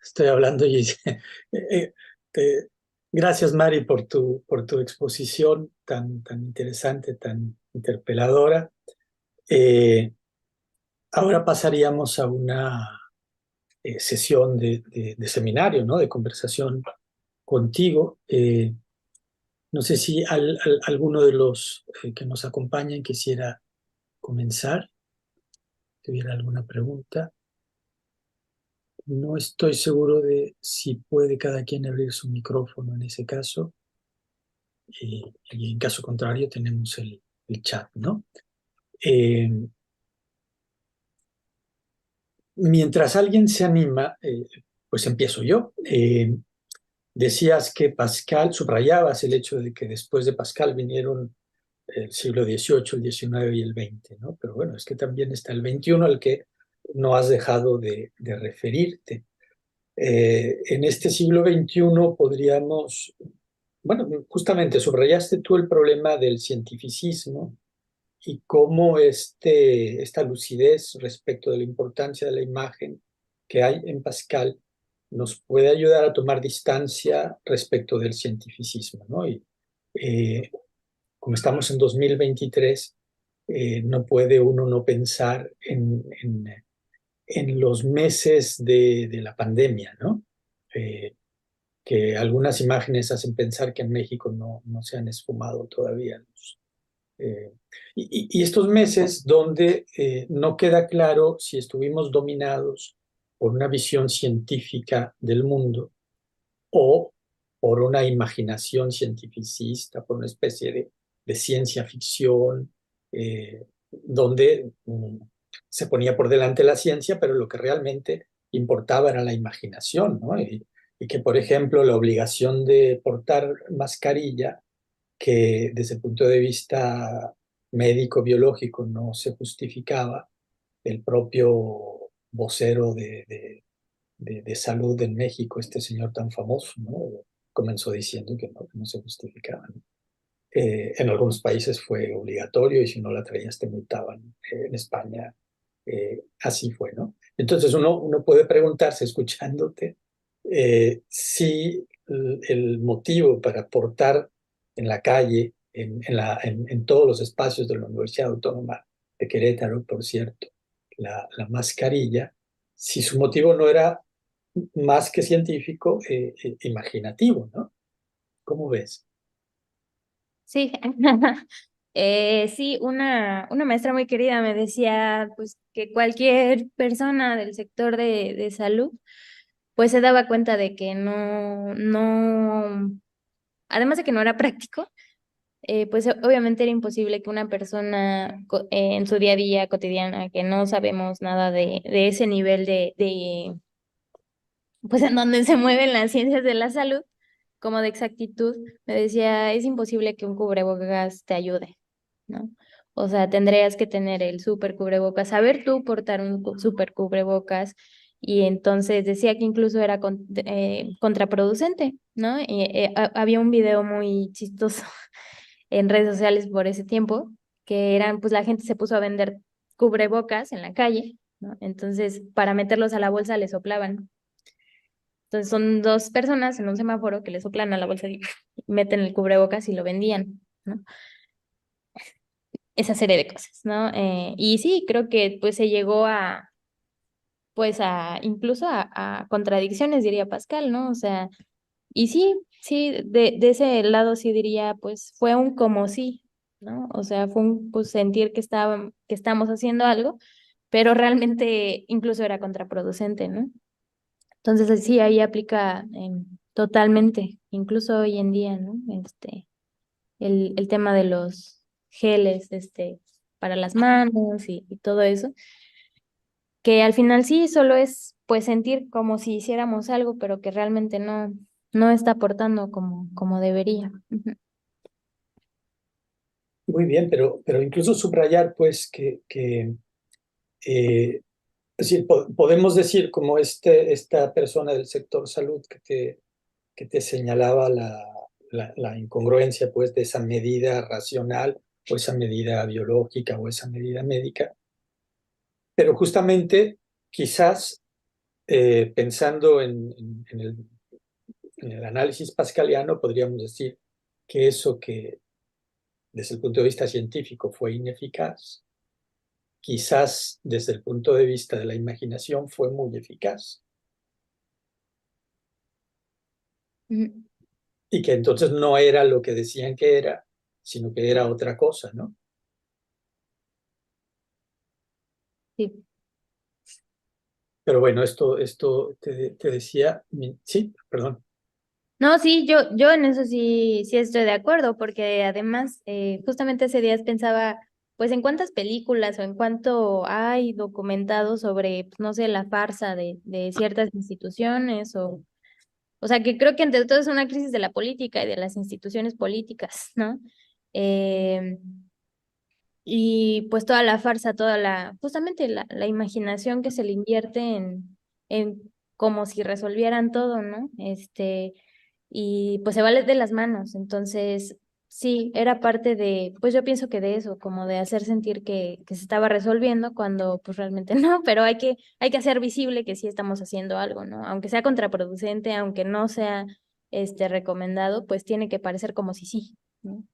Estoy hablando y eh, te- gracias, Mari, por tu exposición tan interesante, tan interpeladora. Eh, Ahora pasaríamos a una sesión de seminario, ¿no? De conversación contigo. No sé si alguno de los que nos acompañan quisiera comenzar, tuviera alguna pregunta. No estoy seguro de si puede cada quien abrir su micrófono en ese caso. Y en caso contrario tenemos el chat, ¿no? Eh, Mientras alguien se anima, pues empiezo yo. Decías que Pascal, subrayabas el hecho de que después de Pascal vinieron el siglo XVIII, el XIX y el XX, ¿no? Pero bueno, es que también está el XXI al que no has dejado de referirte. En este siglo XXI podríamos, bueno, justamente subrayaste tú el problema del cientificismo y cómo esta lucidez respecto de la importancia de la imagen que hay en Pascal nos puede ayudar a tomar distancia respecto del cientificismo, ¿no? Y eh, como estamos en 2023, no puede uno no pensar en los meses de la pandemia, ¿no? Eh, que algunas imágenes hacen pensar que en México no se han esfumado todavía eh, y estos meses donde no queda claro si estuvimos dominados por una visión científica del mundo o por una imaginación cientificista, por una especie de ciencia ficción, donde se ponía por delante la ciencia, pero lo que realmente importaba era la imaginación, ¿no? Y que, por ejemplo, la obligación de portar mascarilla que desde el punto de vista médico-biológico no se justificaba, el propio vocero de salud en México, este señor tan famoso, ¿no? Comenzó diciendo que no se justificaba, ¿no? En algunos países fue obligatorio y si no la traías te multaban. En España así fue, ¿no? Entonces uno puede preguntarse, escuchándote, si el motivo para portar en la calle, en todos los espacios de la Universidad Autónoma de Querétaro, por cierto, la mascarilla, si su motivo no era más que científico, imaginativo, ¿no? ¿Cómo ves? Sí, sí, una maestra muy querida me decía pues que cualquier persona del sector de salud pues se daba cuenta de que no, además de que no era práctico, pues obviamente era imposible que una persona en su día a día cotidiana, que no sabemos nada de ese nivel pues en donde se mueven las ciencias de la salud, como de exactitud, me decía, es imposible que un cubrebocas te ayude, ¿no? O sea, tendrías que tener el super cubrebocas, saber tú portar un super cubrebocas, y entonces decía que incluso era contraproducente, ¿no? Y, había un video muy chistoso en redes sociales por ese tiempo, que eran, pues la gente se puso a vender cubrebocas en la calle, ¿no? Entonces, para meterlos a la bolsa le soplaban. Entonces son dos personas en un semáforo que le soplan a la bolsa y meten el cubrebocas y lo vendían, ¿no? Esa serie de cosas, ¿no? Y sí, creo que pues se llegó a, pues a, incluso a contradicciones, diría Pascal, ¿no? O sea, y sí, sí, de ese lado sí diría, pues fue un como sí, ¿no? O sea, fue un pues, sentir que estamos haciendo algo, pero realmente incluso era contraproducente, ¿no? Entonces, sí, ahí aplica totalmente, incluso hoy en día, ¿no? El tema de los geles, para las manos y todo eso, que al final sí, solo es, pues, sentir como si hiciéramos algo, pero que realmente no está aportando como debería. Ujú. Muy bien, pero incluso subrayar, pues, eh, es decir, podemos decir como esta persona del sector salud que te señalaba la incongruencia, pues, de esa medida racional o esa medida biológica o esa medida médica, pero justamente quizás pensando en el análisis pascaliano, podríamos decir que eso que desde el punto de vista científico fue ineficaz, quizás desde el punto de vista de la imaginación fue muy eficaz Ujú. y que entonces no era lo que decían que era, sino que era otra cosa, ¿no? Sí. Pero bueno, esto te decía, sí, perdón. No, sí, yo en eso sí estoy de acuerdo, porque además, justamente ese día pensaba, pues, en cuántas películas o en cuánto hay documentado sobre, pues, no sé, la farsa de ciertas instituciones, o sea, que creo que entre todo es una crisis de la política y de las instituciones políticas, ¿no? Eh, y pues toda la farsa, justamente la imaginación que se le invierte en como si resolvieran todo, ¿no? Y pues se va de las manos. Entonces, sí, era parte pues yo pienso que de eso, como de hacer sentir que se estaba resolviendo cuando pues realmente no, pero hay que hacer visible que sí estamos haciendo algo, ¿no? Aunque sea contraproducente, aunque no sea recomendado, pues tiene que parecer como si sí, ¿no?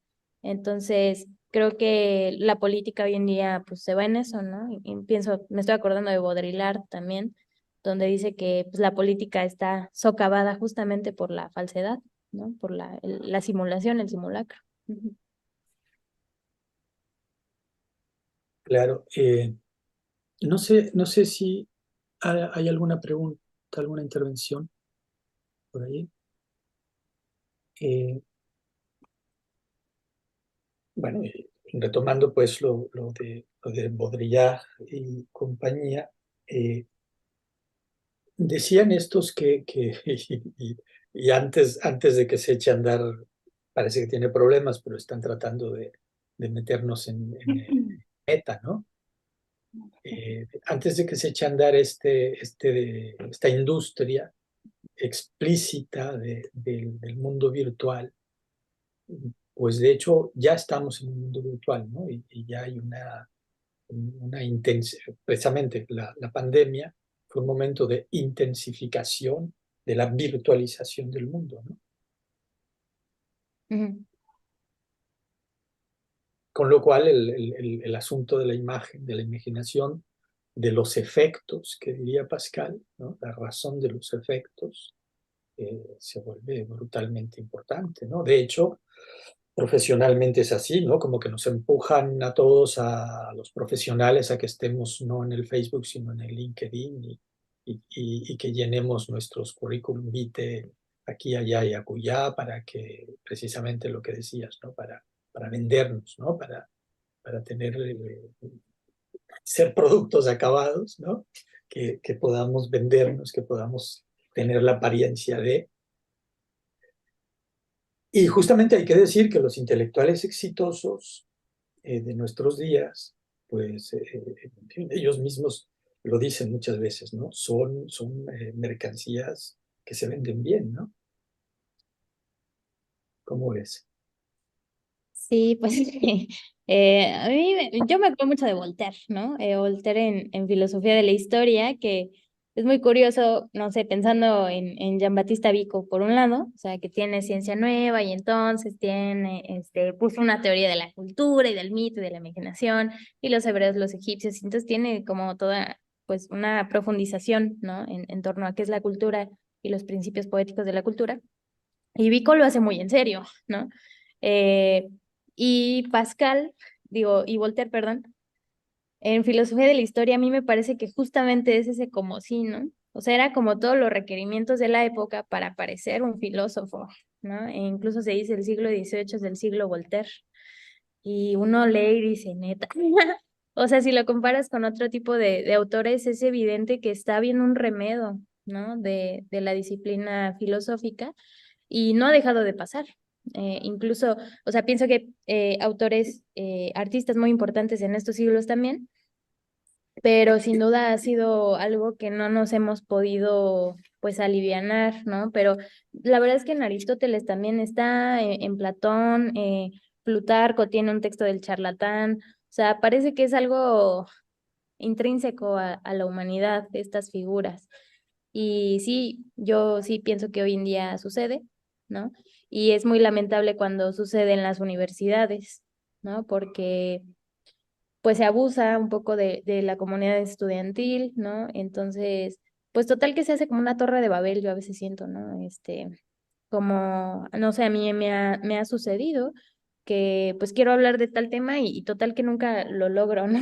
Entonces, creo que la política hoy en día pues se va en eso, ¿no? Y pienso, me estoy acordando de Baudrillard también, donde dice que pues, la política está socavada justamente por la falsedad, ¿no? Por la simulación, el simulacro. Ujú. Claro, no sé si hay alguna pregunta, alguna intervención por ahí. Eh, bueno, retomando pues lo de Baudrillard y compañía, eh, decían estos y antes de que se eche a andar, parece que tiene problemas, pero están tratando de meternos en el meta, ¿no? Antes de que se eche a andar esta industria explícita del mundo virtual, pues de hecho ya estamos en un mundo virtual, ¿no? Y ya hay una precisamente la pandemia fue un momento de intensificación de la virtualización del mundo, ¿no? Ujú. Con lo cual el asunto de la imagen, de la imaginación, de los efectos, que diría Pascal, ¿no? La razón de los efectos se vuelve brutalmente importante, ¿no? De hecho, profesionalmente es así, ¿no? Como que nos empujan a todos, a los profesionales, a que estemos no en el Facebook, sino en el LinkedIn y que llenemos nuestros currículum vitae aquí, allá y acullá para que, precisamente lo que decías, ¿no? para vendernos, ¿no? Para tener, ser productos acabados, ¿no? Que podamos vendernos, que podamos tener la apariencia de. Y justamente hay que decir que los intelectuales exitosos de nuestros días, pues en fin, ellos mismos lo dicen muchas veces, ¿no? Son mercancías que se venden bien, ¿no? ¿Cómo ves? Sí, pues a mí yo me acuerdo mucho de Voltaire, ¿no? Voltaire en Filosofía de la Historia, que es muy curioso, no sé, pensando en Giambattista Vico por un lado, o sea, que tiene ciencia nueva y entonces tiene, puso una teoría de la cultura y del mito y de la imaginación y los hebreos, los egipcios, y entonces tiene como toda, pues, una profundización, ¿no? En torno a qué es la cultura y los principios poéticos de la cultura. Y Vico lo hace muy en serio, ¿no? Eh, y Pascal, digo, y Voltaire, perdón, en Filosofía de la Historia a mí me parece que justamente es ese como sí, ¿no? O sea, era como todos los requerimientos de la época para parecer un filósofo, ¿no? E incluso se dice el siglo XVIII es del siglo Voltaire. Y uno lee y dice, neta. O sea, si lo comparas con otro tipo de autores, es evidente que está bien un remedo, ¿no? De la disciplina filosófica y no ha dejado de pasar. Incluso, o sea, pienso que autores, artistas muy importantes en estos siglos también, pero sin duda ha sido algo que no nos hemos podido, pues, alivianar, ¿no? Pero la verdad es que en Aristóteles también está, en Platón, Plutarco tiene un texto del charlatán, o sea, parece que es algo intrínseco a la humanidad, estas figuras. Y sí, yo sí pienso que hoy en día sucede, ¿no? Y es muy lamentable cuando sucede en las universidades, ¿no? Porque pues se abusa un poco de la comunidad estudiantil, ¿no? Entonces, pues total que se hace como una torre de Babel, yo a veces siento, ¿no? Como, no sé, a mí me ha sucedido que pues quiero hablar de tal tema y total que nunca lo logro, ¿no?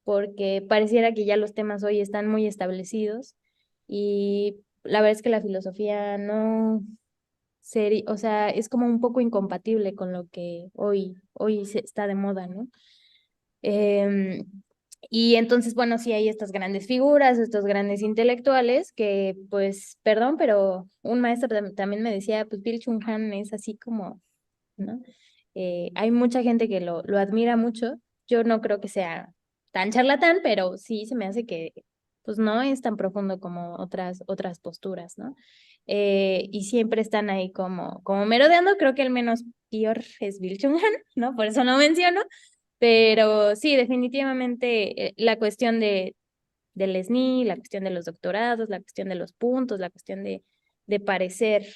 Porque pareciera que ya los temas hoy están muy establecidos y la verdad es que la filosofía no sería, o sea, es como un poco incompatible con lo que hoy se está de moda, ¿no? Em, y entonces, bueno, sí hay estas grandes figuras, estos grandes intelectuales que, pues, perdón, pero un maestro también me decía, pues Bill Chung Han es así como, ¿no? Hay mucha gente que lo admira mucho. Yo no creo que sea tan charlatán, pero sí se me hace que, pues, no es tan profundo como otras posturas, ¿no? Y siempre están ahí como merodeando. Creo que el menos peor es Bill Chung Han, ¿no? Por eso no menciono. Pero sí, definitivamente la cuestión del SNI, la cuestión de los doctorados, la cuestión de los puntos, la cuestión de parecer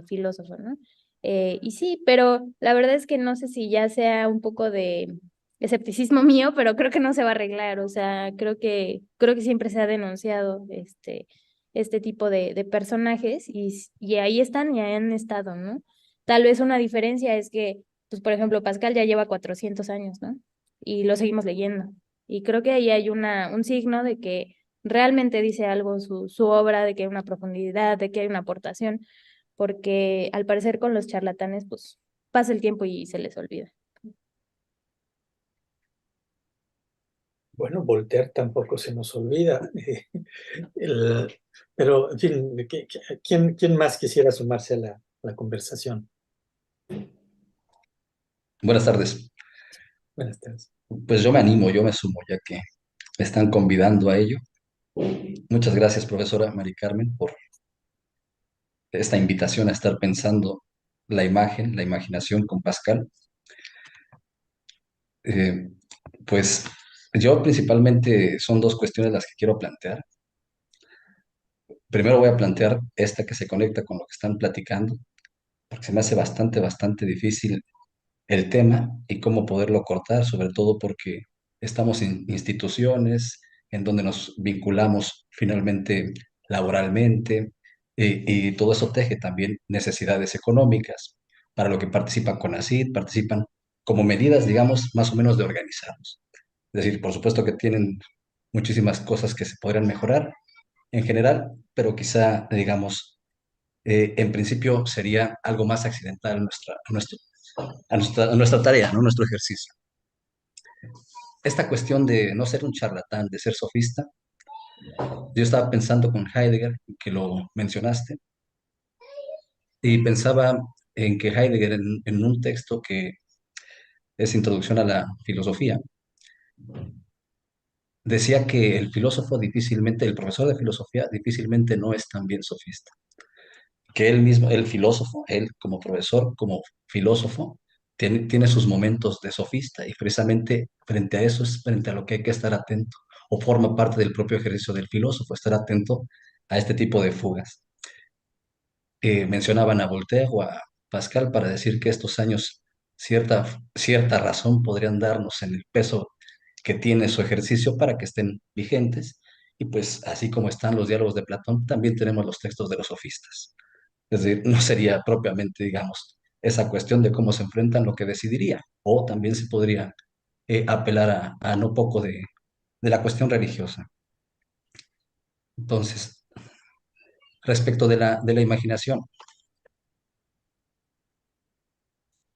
filósofo, ¿no? Y sí, pero la verdad es que no sé si ya sea un poco de escepticismo mío, pero creo que no se va a arreglar, o sea, creo que siempre se ha denunciado este tipo de personajes y ahí están y ahí han estado, ¿no? Tal vez una diferencia es que, pues, por ejemplo, Pascal ya lleva 400 años, ¿no? Y lo seguimos leyendo. Y creo que ahí hay un signo de que realmente dice algo su obra, de que hay una profundidad, de que hay una aportación, porque al parecer con los charlatanes, pues pasa el tiempo y se les olvida. Bueno, Voltaire tampoco se nos olvida. El- pero, en fin, ¿quién más quisiera sumarse a la conversación? Buenas tardes. Buenas tardes. Pues yo me animo, yo me sumo, ya que me están convidando a ello. Muchas gracias, profesora Mari Carmen, por esta invitación a estar pensando la imagen, la imaginación con Pascal. Eh, pues yo principalmente son dos cuestiones las que quiero plantear. Primero voy a plantear esta que se conecta con lo que están platicando, porque se me hace bastante difícil el tema y cómo poderlo cortar, sobre todo porque estamos en instituciones en donde nos vinculamos finalmente laboralmente y todo eso teje también necesidades económicas, para lo que participan con CONACYT, participan como medidas, digamos, más o menos de organizarnos. Es decir, por supuesto que tienen muchísimas cosas que se podrían mejorar en general, pero quizá, digamos, en principio sería algo más accidental nuestro a nuestra tarea, ¿no? Nuestro ejercicio. Esta cuestión de no ser un charlatán, de ser sofista, yo estaba pensando con Heidegger, que lo mencionaste, y pensaba en que Heidegger, en un texto que es Introducción a la Filosofía, decía que el filósofo difícilmente, el profesor de filosofía difícilmente no es también sofista. Que él mismo, el filósofo, él como profesor, como filósofo, tiene sus momentos de sofista y precisamente frente a eso es frente a lo que hay que estar atento o forma parte del propio ejercicio del filósofo, estar atento a este tipo de fugas. Mencionaban a Voltaire o a Pascal para decir que estos años cierta razón podrían darnos en el peso que tiene su ejercicio para que estén vigentes. Y pues así como están los diálogos de Platón, también tenemos los textos de los sofistas. Es decir, no sería propiamente, digamos, esa cuestión de cómo se enfrentan lo que decidiría. O también se podría apelar a no poco de la cuestión religiosa. Entonces, respecto de la imaginación,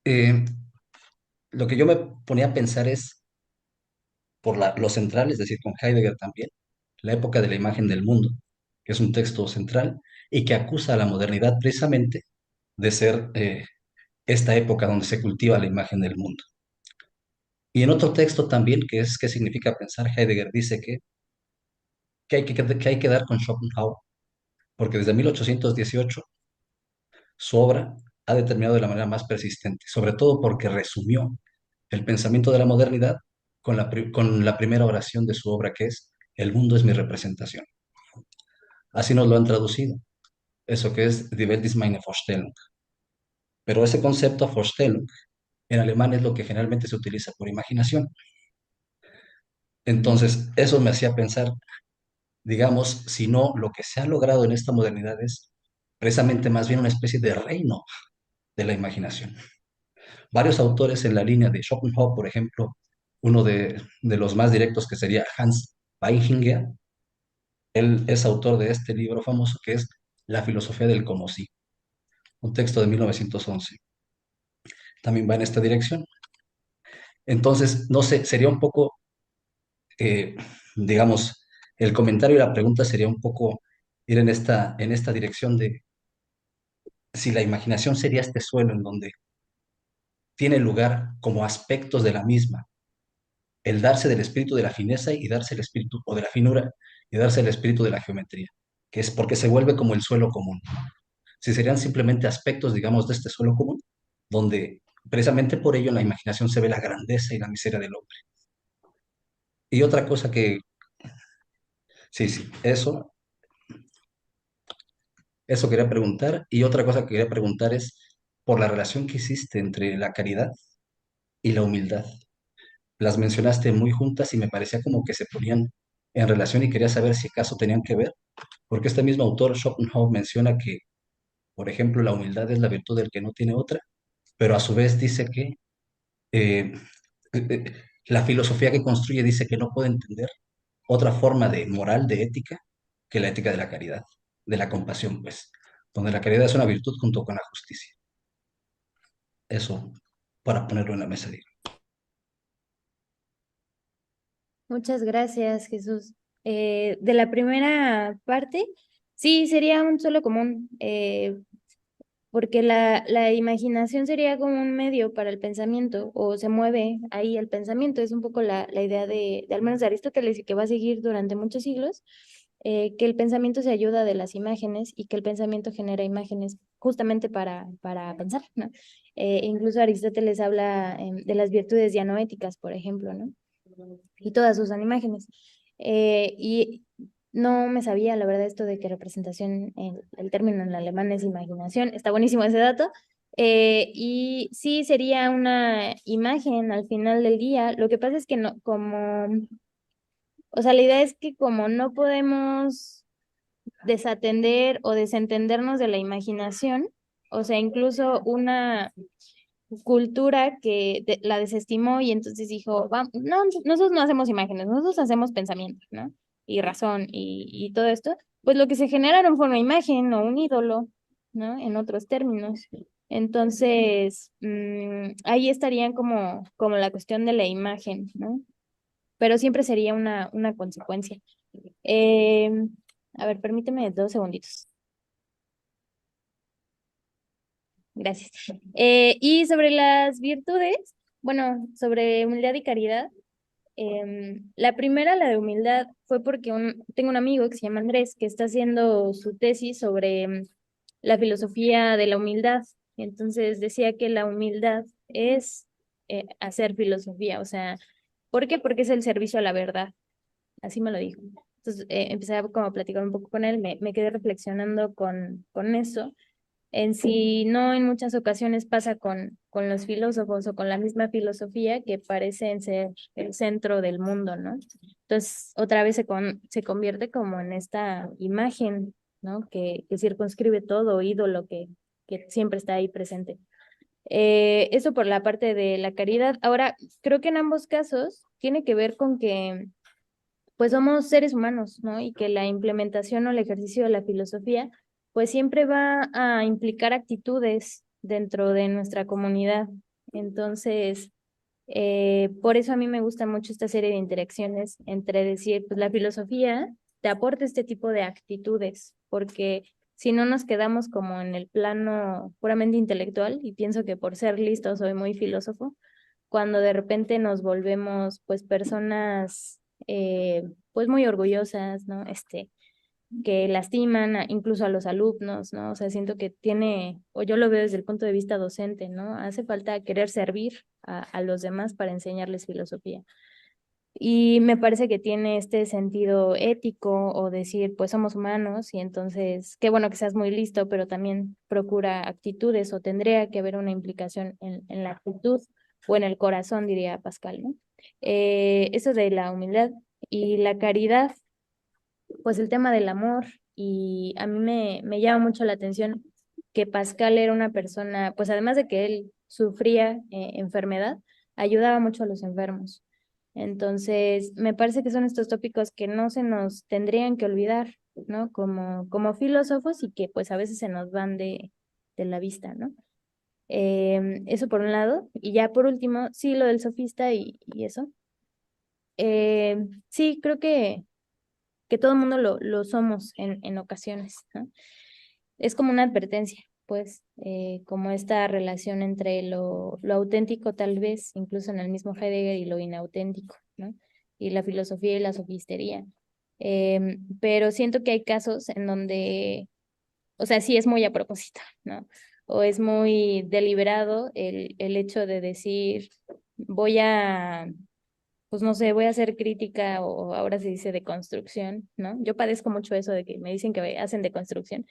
eh, lo que yo me ponía a pensar es por lo central, es decir, con Heidegger también, la época de la imagen del mundo, que es un texto central y que acusa a la modernidad precisamente de ser esta época donde se cultiva la imagen del mundo. Y en otro texto también, que es ¿Qué significa pensar? Heidegger dice que hay que dar con Schopenhauer, porque desde 1818 su obra ha determinado de la manera más persistente, sobre todo porque resumió el pensamiento de la modernidad con la primera oración de su obra, que es El mundo es mi representación. Así nos lo han traducido, eso que es Die Welt ist meine Vorstellung. Pero ese concepto, Vorstellung, en alemán es lo que generalmente se utiliza por imaginación. Entonces, eso me hacía pensar, digamos, si no, lo que se ha logrado en esta modernidad es precisamente más bien una especie de reino de la imaginación. Varios autores en la línea de Schopenhauer, por ejemplo, uno de los más directos que sería Hans Weichinger, él es autor de este libro famoso que es La filosofía del como sí, un texto de 1911. También va en esta dirección. Entonces, no sé, sería un poco, eh, digamos, el comentario y la pregunta sería un poco ir en esta dirección de si la imaginación sería este suelo en donde tiene lugar como aspectos de la misma, el darse del espíritu de la fineza y darse el espíritu, o de la finura, y darse el espíritu de la geometría, que es porque se vuelve como el suelo común. Si serían simplemente aspectos, digamos, de este suelo común, donde precisamente por ello en la imaginación se ve la grandeza y la miseria del hombre. Y otra cosa que, sí, sí, eso quería preguntar, y otra cosa que quería preguntar es por la relación que existe entre la caridad y la humildad. Las mencionaste muy juntas y me parecía como que se ponían en relación y quería saber si acaso tenían que ver, porque este mismo autor, Schopenhauer, menciona que, por ejemplo, la humildad es la virtud del que no tiene otra, pero a su vez dice que eh, eh, la filosofía que construye dice que no puede entender otra forma de moral, de ética, que la ética de la caridad, de la compasión, pues, donde la caridad es una virtud junto con la justicia. Eso para ponerlo en la mesa, digo. Muchas gracias, Jesús. De la primera parte, sí, sería un solo común, porque la imaginación sería como un medio para el pensamiento, o se mueve ahí el pensamiento. Es un poco la idea de al menos de Aristóteles y que va a seguir durante muchos siglos, que el pensamiento se ayuda de las imágenes y que el pensamiento genera imágenes justamente para pensar, ¿no? Incluso Aristóteles habla de las virtudes dianoéticas, por ejemplo, ¿no? Y todas usan imágenes. Y no me sabía, la verdad, esto de que representación, el término en alemán es imaginación. Está buenísimo ese dato. Y sí, sería una imagen al final del día. Lo que pasa es que no, como, o sea, la idea es que como no podemos desatender o desentendernos de la imaginación, o sea, incluso una cultura que la desestimó y entonces dijo, no, nosotros no hacemos imágenes, nosotros hacemos pensamientos, ¿no? Y razón y todo esto, pues lo que se generaron fue una imagen o un ídolo, ¿no? En otros términos. Entonces, ahí estarían como la cuestión de la imagen, ¿no? Pero siempre sería una consecuencia. A ver, permíteme 2 segunditos. Gracias. Y sobre las virtudes, bueno, sobre humildad y caridad, la primera, la de humildad, fue porque tengo un amigo que se llama Andrés, que está haciendo su tesis sobre la filosofía de la humildad. Entonces decía que la humildad es hacer filosofía, o sea, ¿por qué? Porque es el servicio a la verdad, así me lo dijo. Entonces empecé a como a platicar un poco con él, me quedé reflexionando con eso en sí, no en muchas ocasiones pasa con los filósofos o con la misma filosofía que parecen ser el centro del mundo, ¿no? Entonces, otra vez se convierte como en esta imagen, ¿no? Que circunscribe todo ídolo que siempre está ahí presente. Eso por la parte de la caridad. Ahora, creo que en ambos casos tiene que ver con que pues somos seres humanos, ¿no? Y que la implementación o el ejercicio de la filosofía, pues siempre va a implicar actitudes dentro de nuestra comunidad. Entonces, por eso a mí me gusta mucho esta serie de interacciones entre decir, pues la filosofía te aporta este tipo de actitudes, porque si no nos quedamos como en el plano puramente intelectual, y pienso que por ser listo soy muy filósofo, cuando de repente nos volvemos pues personas pues muy orgullosas, ¿no? Que lastiman incluso a los alumnos, ¿no? O sea, siento que tiene, o yo lo veo desde el punto de vista docente, ¿no? Hace falta querer servir a los demás para enseñarles filosofía. Y me parece que tiene este sentido ético o decir, pues somos humanos y entonces, qué bueno que seas muy listo, pero también procura actitudes o tendría que haber una implicación en la actitud o en el corazón, diría Pascal, ¿no? Eso de la humildad y la caridad, pues el tema del amor y a mí me llama mucho la atención que Pascal era una persona, pues además de que él sufría enfermedad, ayudaba mucho a los enfermos. Entonces, me parece que son estos tópicos que no se nos tendrían que olvidar, ¿no? Como filósofos y que pues a veces se nos van de la vista, ¿no? Eso por un lado. Y ya por último, sí, lo del sofista y eso. Sí, creo que todo el mundo lo somos en ocasiones, ¿no? Es como una advertencia, pues, como esta relación entre lo auténtico tal vez, incluso en el mismo Heidegger, y lo inauténtico, ¿no? Y la filosofía y la sofistería. Pero siento que hay casos en donde, o sea, sí es muy a propósito, ¿no? O es muy deliberado el hecho de decir, voy a pues no sé, voy a hacer crítica o ahora se dice de construcción, ¿no? Yo padezco mucho eso de que me dicen que hacen de construcción.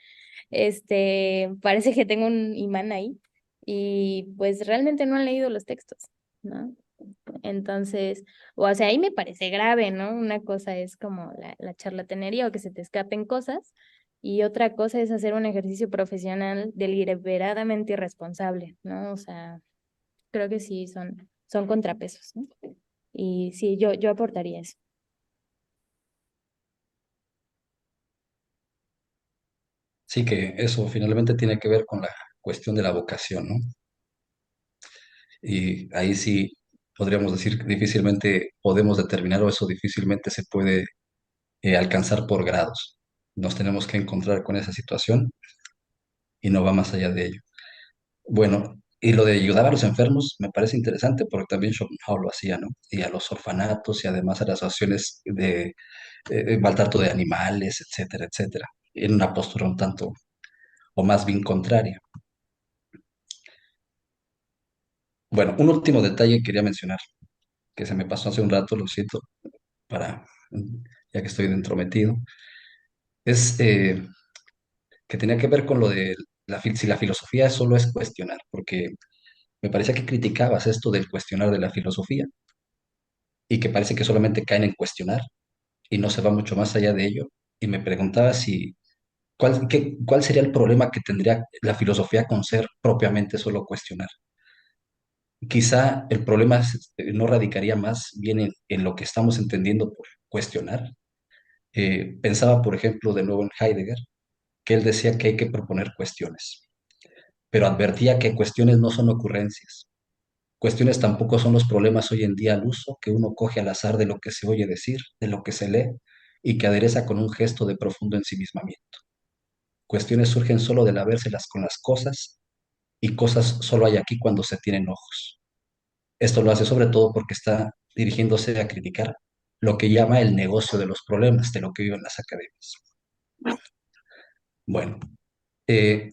Parece que tengo un imán ahí y pues realmente no han leído los textos, ¿no? Entonces, o sea, ahí me parece grave, ¿no? Una cosa es como la charlatanería o que se te escapen cosas y otra cosa es hacer un ejercicio profesional deliberadamente irresponsable, ¿no? O sea, creo que sí son contrapesos, ¿no? Y sí, yo aportaría eso. Sí que eso finalmente tiene que ver con la cuestión de la vocación, ¿no? Y ahí sí podríamos decir que difícilmente podemos determinar o eso difícilmente se puede alcanzar por grados. Nos tenemos que encontrar con esa situación y no va más allá de ello. Bueno, y lo de ayudar a los enfermos me parece interesante porque también Schopenhauer lo hacía, ¿no? Y a los orfanatos y además a las asociaciones de maltrato de animales, etcétera, etcétera, en una postura un tanto o más bien contraria. Bueno, un último detalle que quería mencionar, que se me pasó hace un rato, lo siento, para, ya que estoy dentro metido, es que tenía que ver con lo de si la filosofía solo es cuestionar, porque me parecía que criticabas esto del cuestionar de la filosofía y que parece que solamente caen en cuestionar y no se va mucho más allá de ello. Y me preguntaba si, ¿cuál sería el problema que tendría la filosofía con ser propiamente solo cuestionar? Quizá el problema no radicaría más bien en lo que estamos entendiendo por cuestionar. Pensaba, por ejemplo, de nuevo en Heidegger, que él decía que hay que proponer cuestiones. pero advertía que cuestiones no son ocurrencias. Cuestiones tampoco son los problemas hoy en día al uso que uno coge al azar de lo que se oye decir, de lo que se lee y que adereza con un gesto de profundo ensimismamiento. Cuestiones surgen solo del habérselas con las cosas y cosas solo hay aquí cuando se tienen ojos. Esto lo hace sobre todo porque está dirigiéndose a criticar lo que llama el negocio de los problemas, de lo que viven las academias. Bueno, eh,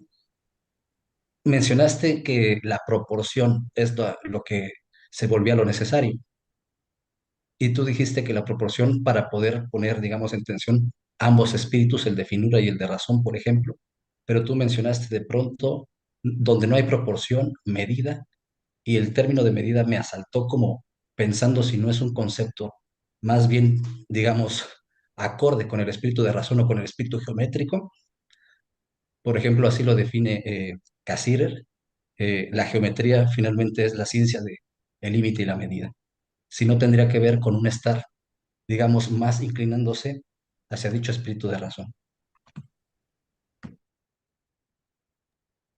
mencionaste que la proporción es lo que se volvía lo necesario. Y tú dijiste que la proporción para poder poner, digamos, en tensión ambos espíritus, el de finura y el de razón, por ejemplo, pero tú mencionaste de pronto donde no hay proporción, medida, y el término de medida me asaltó como pensando si no es un concepto más bien, digamos, acorde con el espíritu de razón o con el espíritu geométrico. Por ejemplo, así lo define Cassirer. La geometría finalmente es la ciencia de el límite y la medida. Si no tendría que ver con un estar, digamos, más inclinándose hacia dicho espíritu de razón.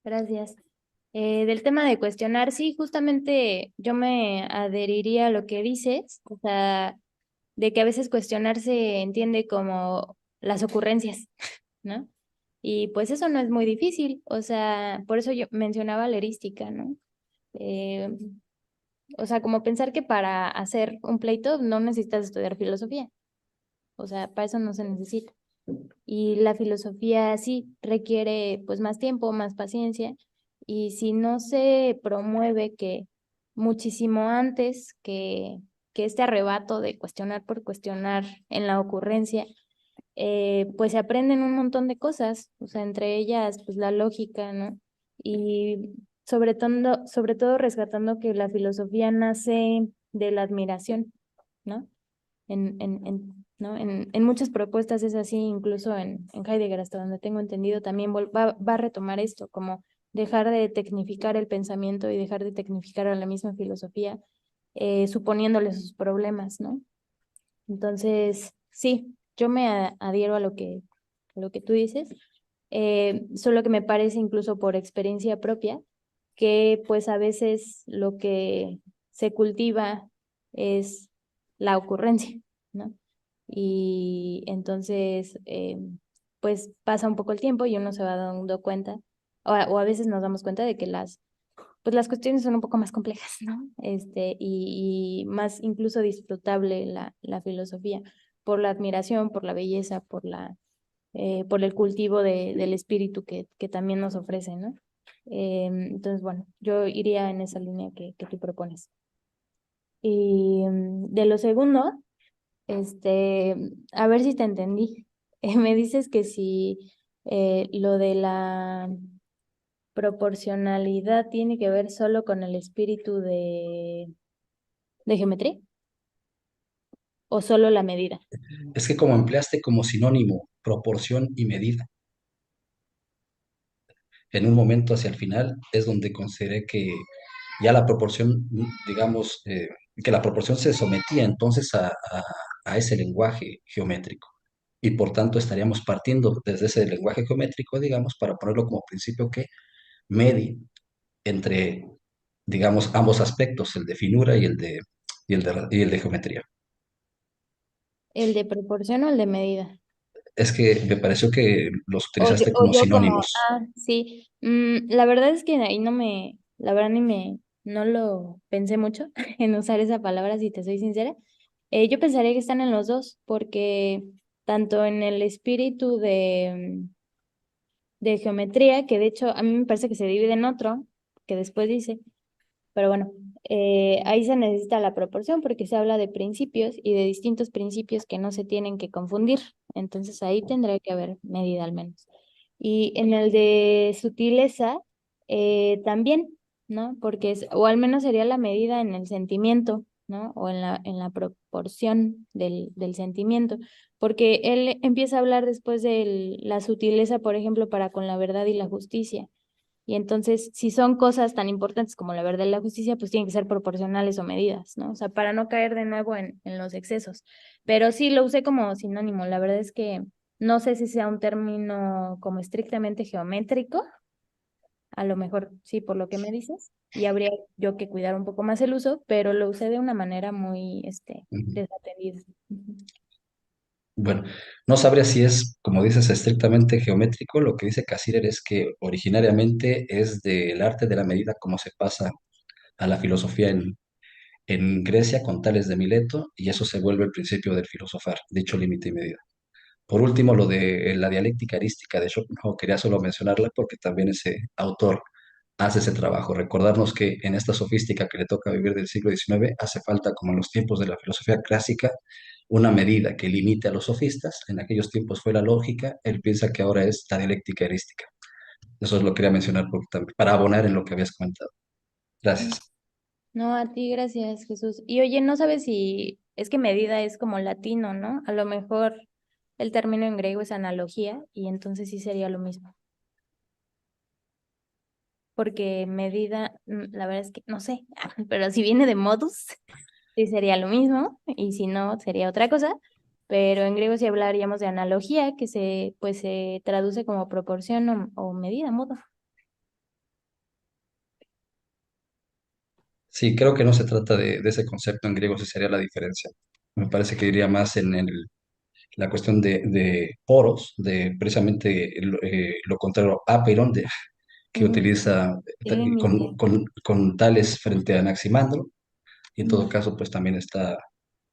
Gracias. Del tema de cuestionar, sí, justamente yo me adheriría a lo que dices, o sea, de que a veces cuestionar se entiende como las ocurrencias, ¿no? Y pues eso no es muy difícil, o sea, por eso yo mencionaba la erística, ¿no? Eh, o sea, como pensar que para hacer un pleito no necesitas estudiar filosofía, o sea, para eso no se necesita. Y la filosofía sí requiere pues más tiempo, más paciencia, y si no se promueve que muchísimo antes que este arrebato de cuestionar por cuestionar en la ocurrencia, pues se aprenden un montón de cosas, o sea, entre ellas pues la lógica, ¿no? Y sobre todo rescatando que la filosofía nace de la admiración, ¿no? ¿No? En muchas propuestas es así, incluso en Heidegger, hasta donde tengo entendido, también va a retomar esto, como dejar de tecnificar el pensamiento y dejar de tecnificar a la misma filosofía, suponiéndole sus problemas, ¿no? Entonces, sí, yo me adhiero a lo que tú dices, solo que me parece incluso por experiencia propia, que pues a veces lo que se cultiva es la ocurrencia, ¿no? Y entonces, pues pasa un poco el tiempo y uno se va dando cuenta, o a veces nos damos cuenta de que pues las cuestiones son un poco más complejas, ¿no? Y más incluso disfrutable la filosofía, por la admiración, por la belleza, por el cultivo del espíritu que también nos ofrece, ¿no? Entonces, bueno, yo iría en esa línea que tú propones. Y de lo segundo, este, a ver si te entendí. Me dices que si lo de la proporcionalidad tiene que ver solo con el espíritu de geometría o solo la medida. Es que como empleaste como sinónimo proporción y medida, en un momento hacia el final es donde consideré que ya la proporción, digamos, que la proporción se sometía entonces a ese lenguaje geométrico. Y por tanto estaríamos partiendo desde ese lenguaje geométrico, digamos, para ponerlo como principio que medie entre, digamos, ambos aspectos, el de finura y el de geometría. ¿El de proporción o el de medida? Es que me pareció que los utilizaste O como yo como, sinónimos. sí, la verdad es que ahí la verdad no lo pensé mucho en usar esa palabra, si te soy sincera. Yo pensaría que están en los dos, porque tanto en el espíritu de geometría, que de hecho a mí me parece que se divide en otro, que después dice, pero bueno, ahí se necesita la proporción porque se habla de principios y de distintos principios que no se tienen que confundir. Entonces ahí tendría que haber medida al menos. Y en el de sutileza, también, ¿no? Porque o al menos sería la medida en el sentimiento, ¿no? O en la proporción del sentimiento. Porque él empieza a hablar después de la sutileza, por ejemplo, para con la verdad y la justicia. Y entonces, si son cosas tan importantes como la verdad y la justicia, pues tienen que ser proporcionales o medidas, ¿no? O sea, para no caer de nuevo en los excesos. Pero sí lo usé como sinónimo. La verdad es que no sé si sea un término como estrictamente geométrico, a lo mejor sí, por lo que me dices, y habría yo que cuidar un poco más el uso, pero lo usé de una manera muy Ujú. desatendida. Ujú. Bueno, no sabría si es, como dices, estrictamente geométrico. Lo que dice Cassirer es que originariamente es del arte de la medida como se pasa a la filosofía en Grecia con Tales de Mileto, y eso se vuelve el principio del filosofar, dicho límite y medida. Por último, lo de la dialéctica erística de Schopenhauer, quería solo mencionarla porque también ese autor hace ese trabajo. Recordarnos que en esta sofística que le toca vivir del siglo XIX, hace falta, como en los tiempos de la filosofía clásica, una medida que limite a los sofistas. En aquellos tiempos fue la lógica, él piensa que ahora es la dialéctica erística. Eso es lo quería mencionar porque para abonar en lo que habías comentado. Gracias. No, a ti, gracias, Jesús. Y oye, no sabes si es que medida es como latino, ¿no? A lo mejor el término en griego es analogía y entonces sí sería lo mismo. Porque medida, la verdad es que no sé, pero si viene de modus, sí sería lo mismo y si no, sería otra cosa. Pero en griego sí hablaríamos de analogía, que pues se traduce como proporción o medida, modo. Sí, creo que no se trata de ese concepto en griego, si sería la diferencia. Me parece que iría más en la cuestión de poros, de precisamente lo contrario, aperon, que Mm, utiliza sí, ni idea. con Tales frente a Anaximandro, y en todo Mm. caso, pues también está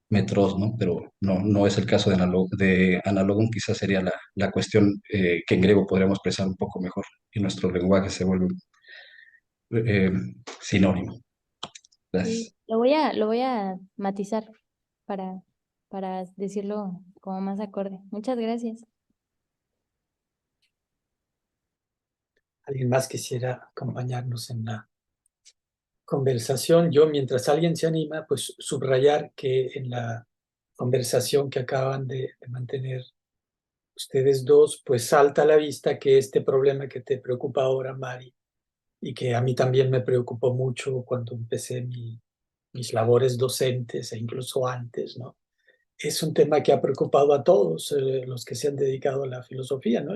Metros, ¿no? Pero no es el caso de Analogón, quizás sería la cuestión que en griego podríamos expresar un poco mejor, y nuestro lenguaje se vuelve eh, sinónimo. Sí, Gracias. lo voy a matizar para, para decirlo como más acorde. Muchas gracias. ¿Alguien más quisiera acompañarnos en la conversación? Yo, mientras alguien se anima, pues subrayar que en la conversación que acaban de mantener ustedes dos, pues salta a la vista que este problema que te preocupa ahora, Mari, y que a mí también me preocupó mucho cuando empecé mis labores docentes e incluso antes, ¿no? Es un tema que ha preocupado a todos los que se han dedicado a la filosofía, ¿no?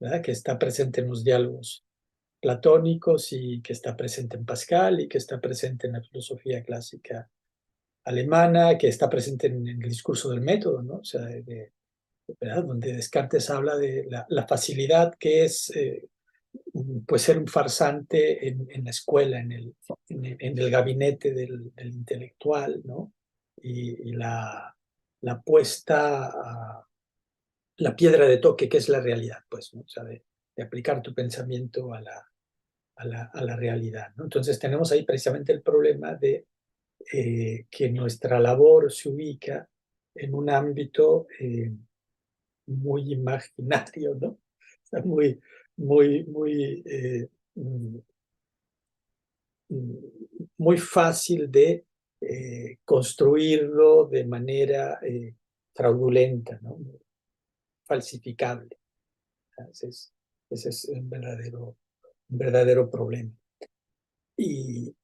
¿Verdad? Que está presente en los diálogos platónicos y que está presente en Pascal y que está presente en la filosofía clásica alemana, que está presente en el discurso del método, ¿no? O sea, ¿verdad? Donde Descartes habla de la facilidad que es pues ser un farsante en la escuela, en el gabinete del intelectual, ¿no? Y la puesta, la piedra de toque, que es la realidad, pues, ¿no? O sea, de aplicar tu pensamiento a la realidad, ¿no? Entonces tenemos ahí precisamente el problema de que nuestra labor se ubica en un ámbito muy imaginario, ¿no? O sea, mm, mm, muy fácil de construirlo de manera fraudulenta, ¿no? Falsificable. Ese es un verdadero problema. Y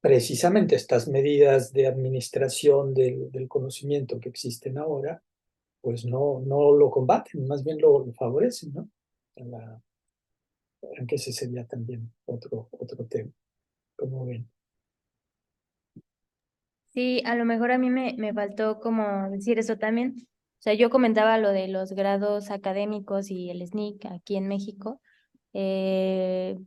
precisamente estas medidas de administración del conocimiento que existen ahora, pues no lo combaten, más bien lo favorecen, ¿no? Aunque ese sería también otro tema, como ven. Sí, a lo mejor a mí me faltó como decir eso también. O sea, yo comentaba lo de los grados académicos y el SNIC aquí en México, eh,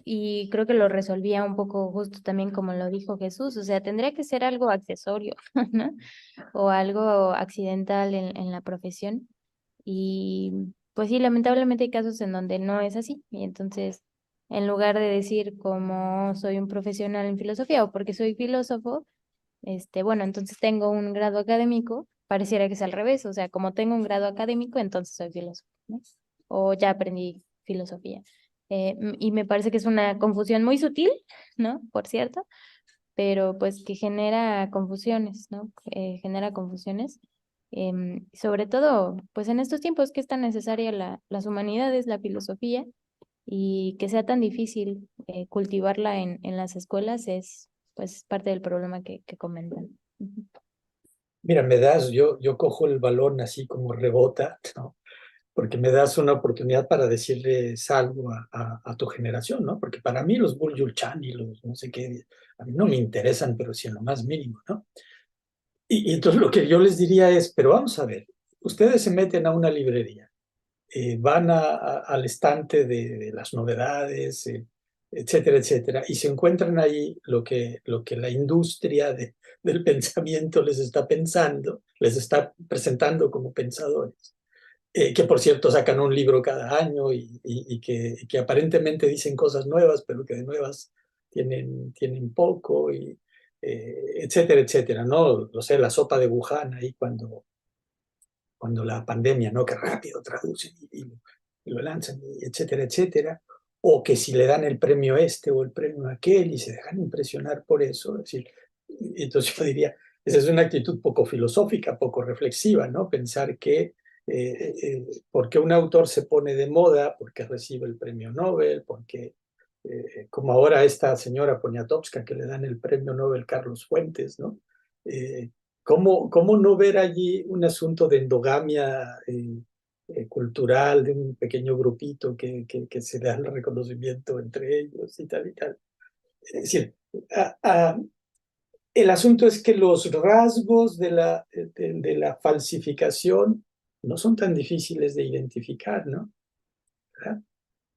y creo que lo resolvía un poco justo también como lo dijo Jesús. O sea, tendría que ser algo accesorio, ¿no? O algo accidental en la profesión. Y pues sí, lamentablemente hay casos en donde no es así. Y entonces, en lugar de decir como soy un profesional en filosofía o porque soy filósofo, bueno, entonces tengo un grado académico, pareciera que es al revés, o sea, como tengo un grado académico, entonces soy filósofo, ¿no? O ya aprendí filosofía. Y me parece que es una confusión muy sutil, ¿no? Por cierto, pero pues que genera confusiones, ¿no? Genera confusiones. Sobre todo, pues en estos tiempos que es tan necesaria las humanidades, la filosofía, y que sea tan difícil cultivarla en las escuelas es pues parte del problema que comentan. Ujú. Mira, yo cojo el balón así como rebota, ¿no? porque me das una oportunidad para decirles algo a tu generación, ¿no? Porque para mí los Buljul Chan y los no sé qué, a mí no me interesan, pero sí en lo más mínimo, ¿no? Y entonces lo que yo les diría es, pero vamos a ver, ustedes se meten a una librería, van al estante de las novedades, etcétera, etcétera, y se encuentran ahí lo que la industria del pensamiento les está pensando, les está presentando como pensadores. Que por cierto sacan un libro cada año y que aparentemente dicen cosas nuevas, pero que de nuevas tienen poco, etcétera, etcétera, ¿no? No sé, la sopa de Wuhan ahí cuando la pandemia, ¿no? Que rápido traducen y lo lanzan, etcétera, etcétera. O que si le dan el premio este o el premio aquel y se dejan impresionar por eso. Es decir, entonces yo diría, esa es una actitud poco filosófica, poco reflexiva, ¿no? Pensar que porque un autor se pone de moda, porque recibe el premio Nobel, porque como ahora esta señora Poniatowska que le dan el premio Nobel Carlos Fuentes, ¿no? ¿Cómo no ver allí un asunto de endogamia cultural de un pequeño grupito que se da el reconocimiento entre ellos y tal y tal? Es decir, a- a- el asunto es que los rasgos de la falsificación no son tan difíciles de identificar, ¿no? ¿Verdad?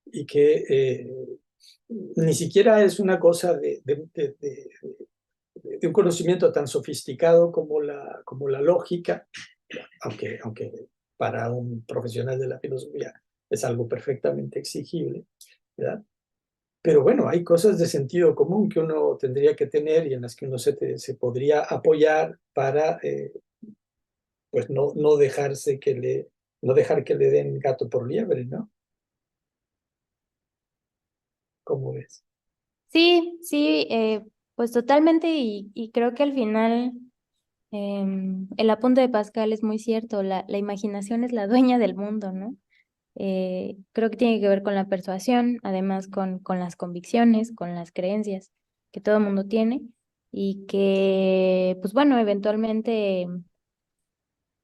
Y que ni siquiera es una cosa de un conocimiento tan sofisticado como la lógica, aunque para un profesional de la filosofía es algo perfectamente exigible, ¿verdad? Pero bueno, hay cosas de sentido común que uno tendría que tener y en las que uno se podría apoyar para pues no dejar que le den gato por liebre, ¿no? ¿Cómo ves? Sí, sí, pues totalmente y creo que al final el apunte de Pascal es muy cierto, la imaginación es la dueña del mundo, ¿no? Creo que tiene que ver con la persuasión, además con las convicciones, con las creencias que todo el mundo tiene y que, pues bueno, eventualmente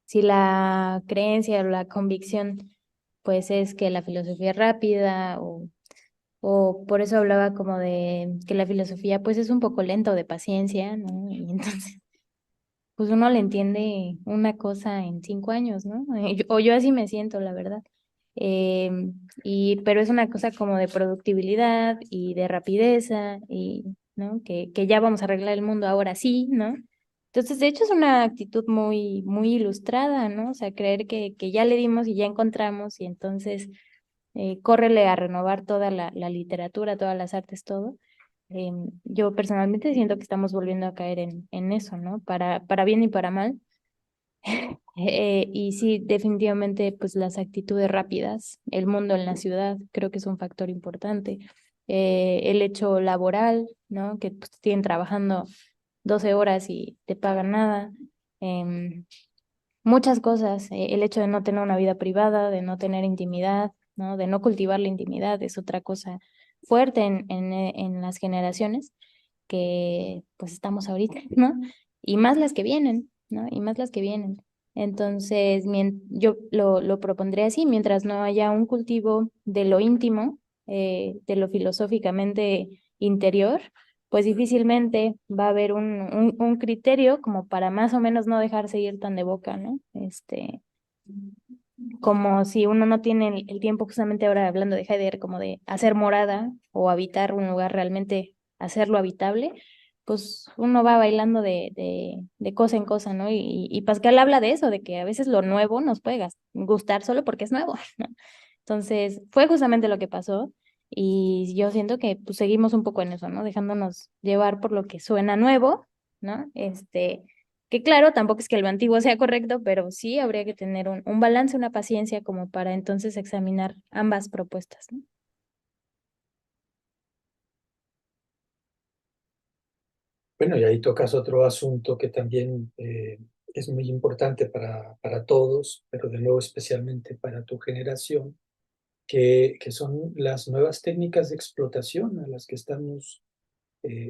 si la creencia o la convicción, pues es que la filosofía es rápida o por eso hablaba como de que la filosofía pues es un poco lento de paciencia, ¿no? Y entonces, pues uno le entiende una cosa en 5 años, ¿no? O yo así me siento, la verdad. Pero es una cosa como de productibilidad y de rapideza y, ¿no? Que ya vamos a arreglar el mundo ahora sí, ¿no? Entonces, de hecho, es una actitud muy, muy ilustrada, ¿no? O sea, creer que ya le dimos y ya encontramos y entonces córrele a renovar toda la literatura, todas las artes, todo. Yo personalmente siento que estamos volviendo a caer en eso, ¿no? Para bien y para mal. Y sí, definitivamente, pues las actitudes rápidas, el mundo en la ciudad, creo que es un factor importante. El hecho laboral, ¿no? Que pues, siguen trabajando 12 horas y te pagan nada. Em, Muchas cosas. El hecho de no tener una vida privada, de no tener intimidad, ¿no? De no cultivar la intimidad es otra cosa fuerte en las generaciones que pues estamos ahorita, ¿no? Y más las que vienen, ¿no? Y más las que vienen. Entonces, yo lo propondré así, mientras no haya un cultivo de lo íntimo, de lo filosóficamente interior, pues difícilmente va a haber un criterio como para más o menos no dejarse ir tan de boca, ¿no? Como si uno no tiene el tiempo, justamente ahora hablando de Heidegger, como de hacer morada o habitar un lugar realmente, hacerlo habitable, pues uno va bailando de cosa en cosa, ¿no? Y Pascal habla de eso, de que a veces lo nuevo nos puede gustar solo porque es nuevo, ¿no? Entonces, fue justamente lo que pasó y yo siento que pues seguimos un poco en eso, ¿no? Dejándonos llevar por lo que suena nuevo, ¿no? Que claro, tampoco es que lo antiguo sea correcto, pero sí habría que tener un balance, una paciencia como para entonces examinar ambas propuestas, ¿no? Bueno, y ahí tocas otro asunto que también es muy importante para todos, pero de nuevo especialmente para tu generación, que son las nuevas técnicas de explotación a las que estamos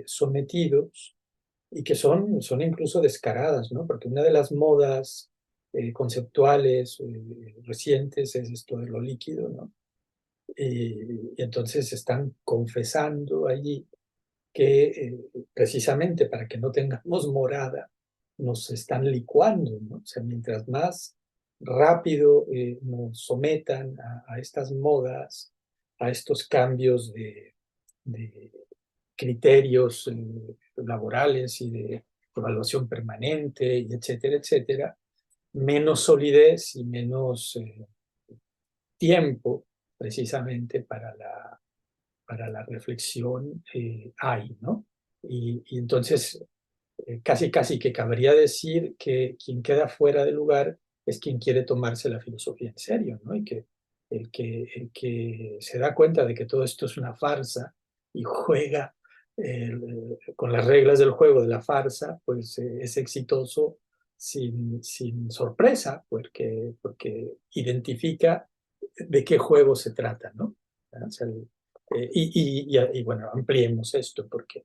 sometidos y que son incluso descaradas, ¿no? Porque una de las modas conceptuales recientes es esto de lo líquido, ¿no? Y entonces están confesando allí que precisamente para que no tengamos morada, nos están licuando, ¿no? O sea, mientras más rápido nos sometan a estas modas, a estos cambios de criterios laborales y de evaluación permanente, y etcétera, etcétera, menos solidez y menos tiempo precisamente para la reflexión hay, ¿no? Y entonces casi casi que cabría decir que quien queda fuera de lugar es quien quiere tomarse la filosofía en serio, ¿no? Y que el que se da cuenta de que todo esto es una farsa y juega con las reglas del juego de la farsa, pues es exitoso sin sorpresa, porque identifica de qué juego se trata, ¿no? O sea, bueno, ampliemos esto porque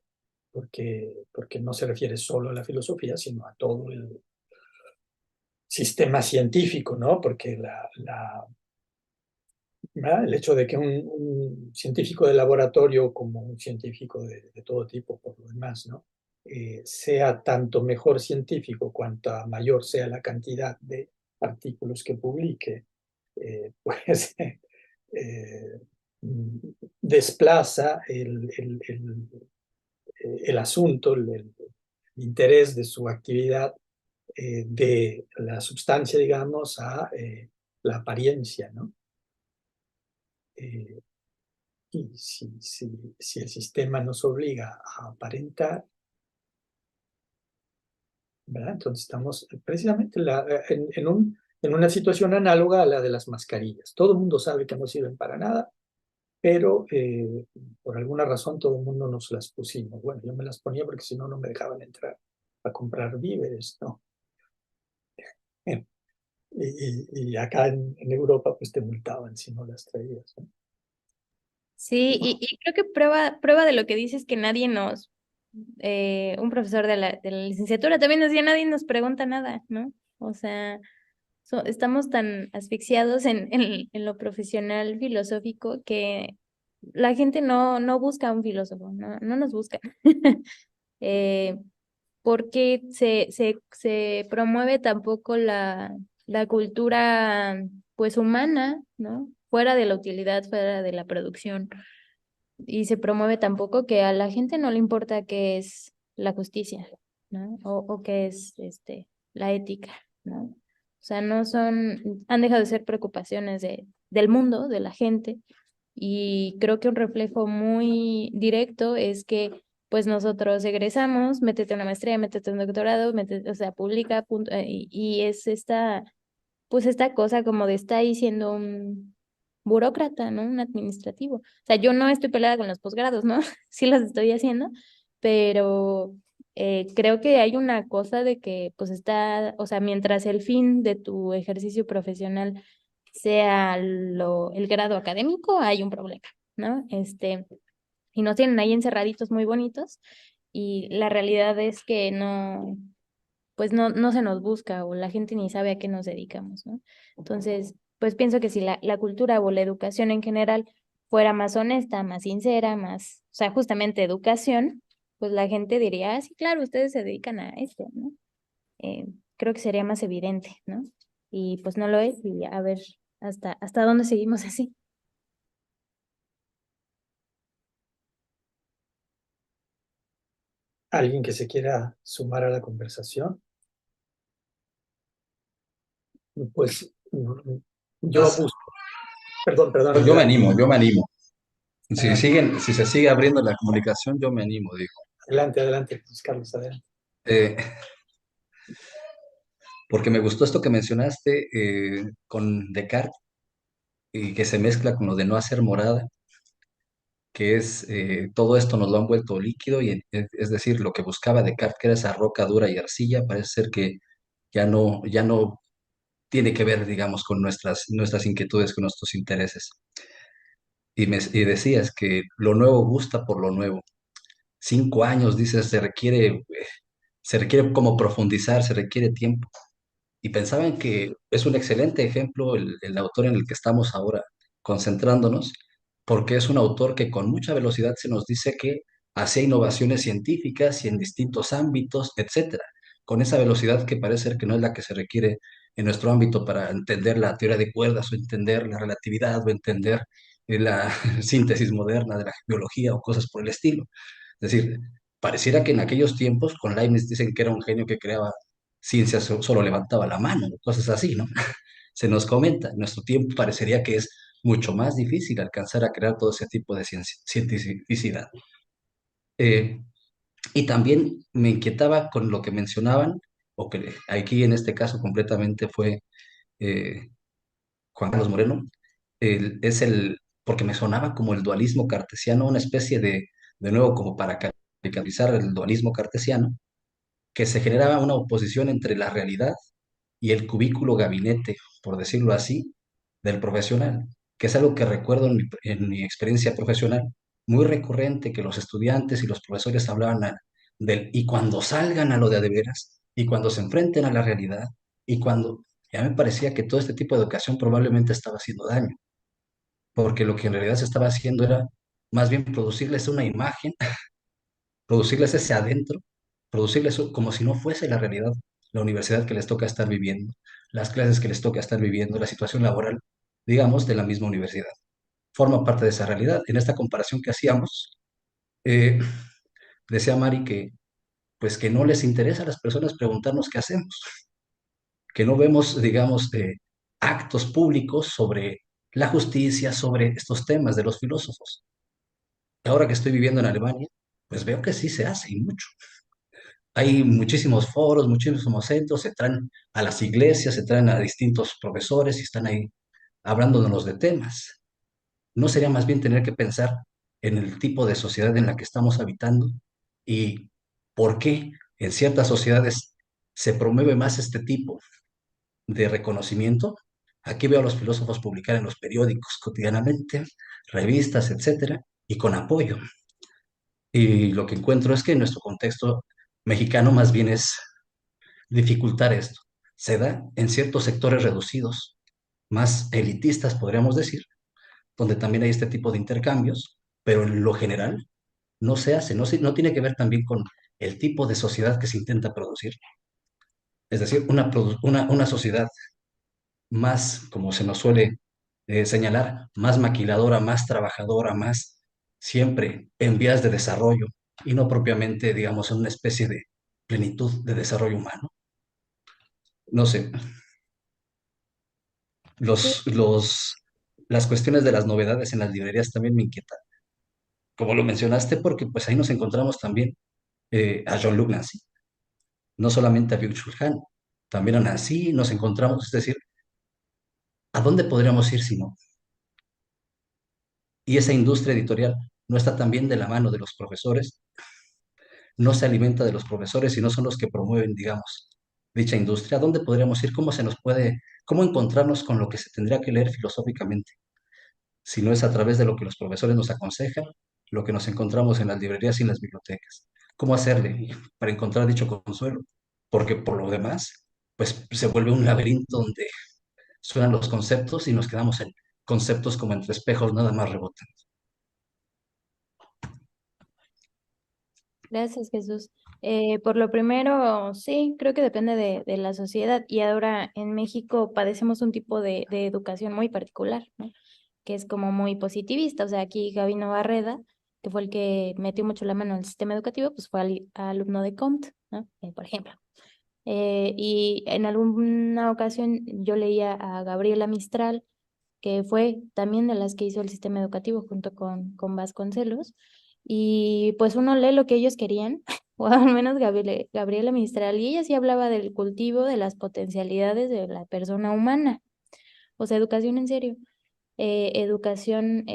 no se refiere solo a la filosofía, sino a todo el sistema científico, ¿no? Porque ¿verdad? El hecho de que un científico de laboratorio, como un científico de todo tipo, por lo demás, ¿no? Sea tanto mejor científico cuanto mayor sea la cantidad de artículos que publique, pues eh, desplaza el asunto, el interés de su actividad de la sustancia, digamos, a la apariencia, ¿no? Eh, y si el sistema nos obliga a aparentar, ¿verdad? Entonces estamos precisamente en una situación análoga a la de las mascarillas. Todo el mundo sabe que no sirven para nada, pero por alguna razón todo el mundo nos las pusimos. Bueno, yo me las ponía porque si no, no me dejaban entrar a comprar víveres, ¿no? Y acá en Europa pues te multaban si no las traías, ¿no? Sí, y creo que prueba de lo que dices que nadie nos, un profesor de la licenciatura también nos decía, nadie nos pregunta nada, ¿no? O sea, estamos tan asfixiados en lo profesional filosófico que la gente no busca un filósofo, no nos busca. Eh, porque se promueve tampoco la cultura pues humana, ¿no? Fuera de la utilidad, fuera de la producción. Y se promueve tampoco que a la gente no le importa qué es la justicia, ¿no? O qué es la ética, ¿no? O sea, no son, han dejado de ser preocupaciones del mundo, de la gente, y creo que un reflejo muy directo es que pues nosotros egresamos, métete una maestría, métete un doctorado, métete, o sea, publica, punto, y es pues esta cosa como de estar ahí siendo un burócrata, ¿no? Un administrativo. O sea, yo no estoy peleada con los posgrados, ¿no? Sí los estoy haciendo, pero creo que hay una cosa de que pues está, o sea, mientras el fin de tu ejercicio profesional sea el grado académico, hay un problema, ¿no? Y nos tienen ahí encerraditos muy bonitos y la realidad es que no, pues no se nos busca o la gente ni sabe a qué nos dedicamos, ¿no? Entonces, pues pienso que si la cultura o la educación en general fuera más honesta, más sincera, más, o sea, justamente educación, pues la gente diría, ah, sí, claro, ustedes se dedican a esto, ¿no? Eh, Creo que sería más evidente, ¿no? Y pues no lo es y a ver hasta dónde seguimos así. Alguien que se quiera sumar a la conversación, pues yo Entonces, busco. Perdón, perdón, yo me adelante, animo, yo me animo. adelante, Si se sigue abriendo la comunicación, yo me animo, digo. adelante, adelante, pues, Carlos, adelante. Eh, Porque me gustó esto que mencionaste con Descartes y que se mezcla con lo de no hacer morada, que es todo esto nos lo han vuelto líquido y es decir, lo que buscaba Descartes, que era esa roca dura y arcilla, parece ser que ya no tiene que ver, digamos, con nuestras inquietudes, con nuestros intereses. Y decías que lo nuevo gusta por lo nuevo. 5 años, dices, se requiere como profundizar, se requiere tiempo. y pensaban que es un excelente ejemplo el autor en el que estamos ahora concentrándonos, porque es un autor que con mucha velocidad se nos dice que hacía innovaciones científicas y en distintos ámbitos, etcétera, con esa velocidad que parece ser que no es la que se requiere en nuestro ámbito para entender la teoría de cuerdas o entender la relatividad o entender la síntesis moderna de la biología o cosas por el estilo. Es decir, pareciera que en aquellos tiempos con Leibniz dicen que era un genio que creaba ciencia, solo levantaba la mano, cosas así, ¿no? Se nos comenta, en nuestro tiempo parecería que es mucho más difícil alcanzar a crear todo ese tipo de cientificidad. Eh, y también me inquietaba con lo que mencionaban, o que aquí en este caso completamente fue eh, Juan Carlos Moreno, porque me sonaba como el dualismo cartesiano, una especie de nuevo, como para caricaturizar el dualismo cartesiano, que se generaba una oposición entre la realidad y el cubículo gabinete, por decirlo así, del profesional, que es algo que recuerdo en mi experiencia profesional, muy recurrente, que los estudiantes y los profesores hablaban del, y cuando salgan a lo de veras, y cuando se enfrenten a la realidad, y cuando ya me parecía que todo este tipo de educación probablemente estaba haciendo daño, porque lo que en realidad se estaba haciendo era más bien producirles una imagen, producirles ese adentro, producirles como si no fuese la realidad, la universidad que les toca estar viviendo, las clases que les toca estar viviendo, la situación laboral, digamos, de la misma universidad. Forma parte de esa realidad. En esta comparación que hacíamos, eh, decía Mari que, pues, que no les interesa a las personas preguntarnos qué hacemos, que no vemos, digamos, actos públicos sobre la justicia, sobre estos temas de los filósofos. Ahora que estoy viviendo en Alemania, pues veo que sí se hace y mucho. Hay muchísimos foros, muchísimos centros, se traen a las iglesias, se traen a distintos profesores y están ahí hablándonos de temas. ¿No sería más bien tener que pensar en el tipo de sociedad en la que estamos habitando y por qué en ciertas sociedades se promueve más este tipo de reconocimiento? Aquí veo a los filósofos publicar en los periódicos cotidianamente, revistas, etcétera, y con apoyo. Y lo que encuentro es que en nuestro contexto mexicano más bien es dificultar esto. Se da en ciertos sectores reducidos, más elitistas, podríamos decir, donde también hay este tipo de intercambios, pero en lo general no se hace, no tiene que ver también con el tipo de sociedad que se intenta producir. Es decir, una sociedad más, como se nos suele señalar, más maquiladora, más trabajadora, más siempre en vías de desarrollo y no propiamente, digamos, en una especie de plenitud de desarrollo humano. No sé, Sí, los, los, las cuestiones de las novedades en las librerías también me inquietan. Como lo mencionaste, porque pues ahí nos encontramos también a Jean-Luc Nancy, no solamente a Byung-Chul Han, también a Nancy nos encontramos, es decir, ¿a dónde podríamos ir si no? Y esa industria editorial no está también de la mano de los profesores, no se alimenta de los profesores y no son los que promueven, digamos, dicha industria. ¿A dónde podríamos ir? ¿Cómo se nos puede, cómo encontrarnos con lo que se tendría que leer filosóficamente? Si no es a través de lo que los profesores nos aconsejan, lo que nos encontramos en las librerías y en las bibliotecas. ¿Cómo hacerle para encontrar dicho consuelo? Porque por lo demás, pues se vuelve un laberinto donde suenan los conceptos y nos quedamos en conceptos como entre espejos, nada más rebotan. gracias, Jesús. Por lo primero, sí, creo que depende de la sociedad y ahora en México padecemos un tipo de educación muy particular, ¿no? Que es como muy positivista. O sea, aquí Gabino Barreda, que fue el que metió mucho la mano en el sistema educativo, pues fue alumno de Comte, ¿no? Por ejemplo. Y en alguna ocasión yo leía a Gabriela Mistral, que fue también de las que hizo el sistema educativo junto con Vasconcelos, y pues uno lee lo que ellos querían, o al menos Gabriela Mistral, y ella sí hablaba del cultivo de las potencialidades de la persona humana, o sea, educación en serio, educación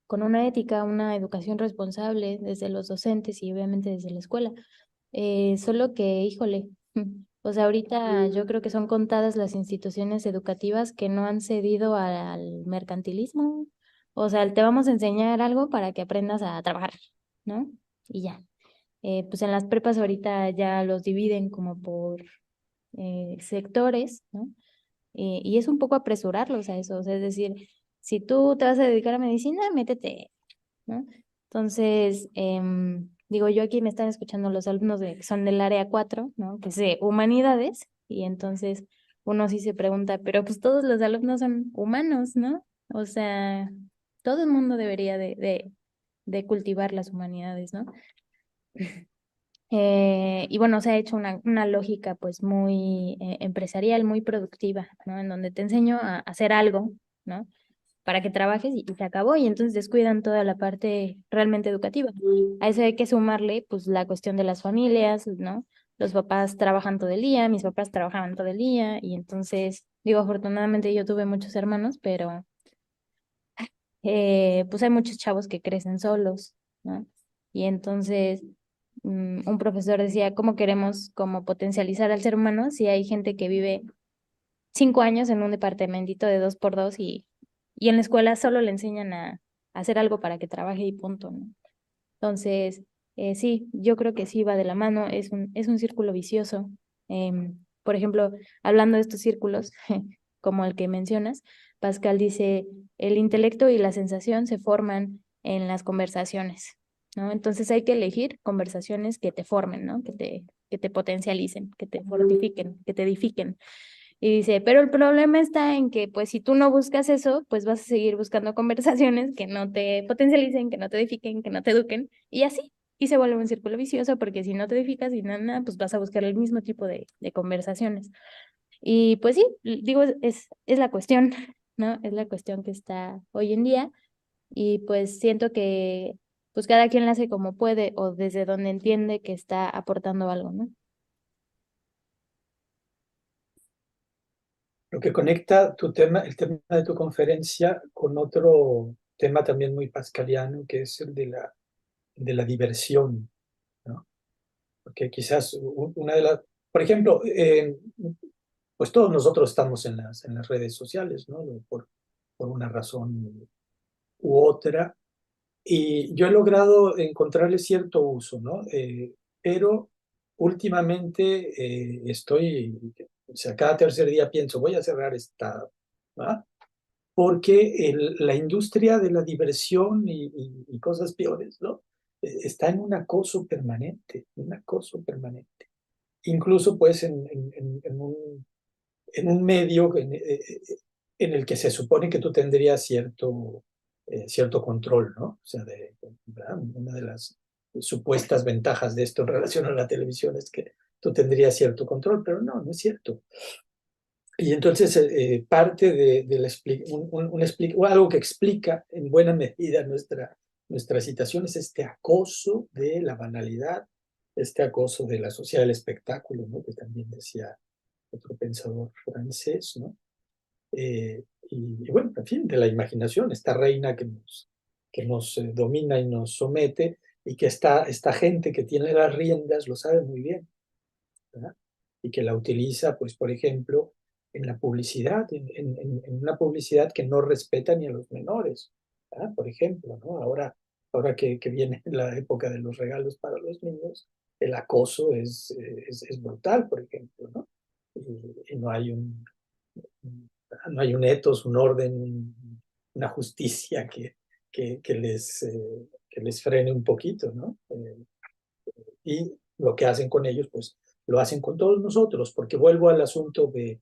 con una ética, una educación responsable desde los docentes y obviamente desde la escuela. Solo que, híjole, o sea, ahorita yo creo que son contadas las instituciones educativas que no han cedido al mercantilismo. O sea, te vamos a enseñar algo para que aprendas a trabajar, ¿no? Y ya. Pues en las prepas ahorita ya los dividen como por sectores, ¿no? Y es un poco apresurarlos a eso, o sea, es decir, si tú te vas a dedicar a medicina, métete, ¿no? Entonces, digo, yo aquí me están escuchando los alumnos que son del área 4, ¿no? Que es de humanidades, y entonces uno sí se pregunta, pero pues todos los alumnos son humanos, ¿no? O sea, todo el mundo debería de cultivar las humanidades, ¿no? Y bueno, se ha hecho una lógica pues muy empresarial, muy productiva, ¿no? En donde te enseño a hacer algo, ¿no? Para que trabajes y se acabó, y entonces descuidan toda la parte realmente educativa. A eso hay que sumarle pues la cuestión de las familias, ¿no? Los papás trabajan todo el día, mis papás trabajaban todo el día, y entonces, digo, afortunadamente yo tuve muchos hermanos, pero pues hay muchos chavos que crecen solos, ¿no? Y entonces un profesor decía, ¿cómo queremos como potencializar al ser humano si hay gente que vive 5 años en un departamentito de 2x2 y en la escuela solo le enseñan a hacer algo para que trabaje y punto, ¿no? Entonces, sí, yo creo que sí va de la mano, es un círculo vicioso. Por ejemplo, hablando de estos círculos, como el que mencionas, Pascal dice, el intelecto y la sensación se forman en las conversaciones, ¿no? Entonces hay que elegir conversaciones que te formen, ¿no? Que te potencialicen, que te fortifiquen, que te edifiquen. Y dice, pero el problema está en que, pues, si tú no buscas eso, pues vas a seguir buscando conversaciones que no te potencialicen, que no te edifiquen, que no te eduquen, y así. Y se vuelve un círculo vicioso porque si no te edificas y nada, pues vas a buscar el mismo tipo de conversaciones. Y pues sí, digo, es la cuestión, ¿no? Es la cuestión que está hoy en día. Y pues siento que, pues cada quien la hace como puede o desde donde entiende que está aportando algo, ¿no? Lo que conecta tu tema, el tema de tu conferencia con otro tema también muy pascaliano, que es el de la diversión, ¿no? Porque quizás una de las, por ejemplo, pues todos nosotros estamos en las redes sociales, ¿no? Por una razón u otra, y yo he logrado encontrarle cierto uso, ¿no? Pero últimamente o sea, cada tercer día pienso, voy a cerrar esta, ¿va? Porque la industria de la diversión y cosas peores, ¿no? Está en un acoso permanente, un acoso permanente. Incluso pues en un medio en el que se supone que tú tendrías cierto control, ¿no? O sea, ¿verdad? Una de las supuestas ventajas de esto en relación a la televisión es que tú tendrías cierto control, pero no, no es cierto. Y entonces parte de algo que explica en buena medida nuestra situación es este acoso de la banalidad, este acoso de la sociedad del espectáculo, ¿no? Que también decía otro pensador francés, ¿no? Y bueno, en fin, de la imaginación, esta reina que nos domina y nos somete, y que esta gente que tiene las riendas lo sabe muy bien, ¿verdad? Y que la utiliza, pues, por ejemplo, en la publicidad, en una publicidad que no respeta ni a los menores, ¿verdad? Por ejemplo, ¿no? Ahora que viene la época de los regalos para los niños, el acoso es brutal, por ejemplo, ¿no? Y no hay un ethos, un orden, una justicia que les frene un poquito, ¿no? Y lo que hacen con ellos, pues lo hacen con todos nosotros, porque vuelvo al asunto de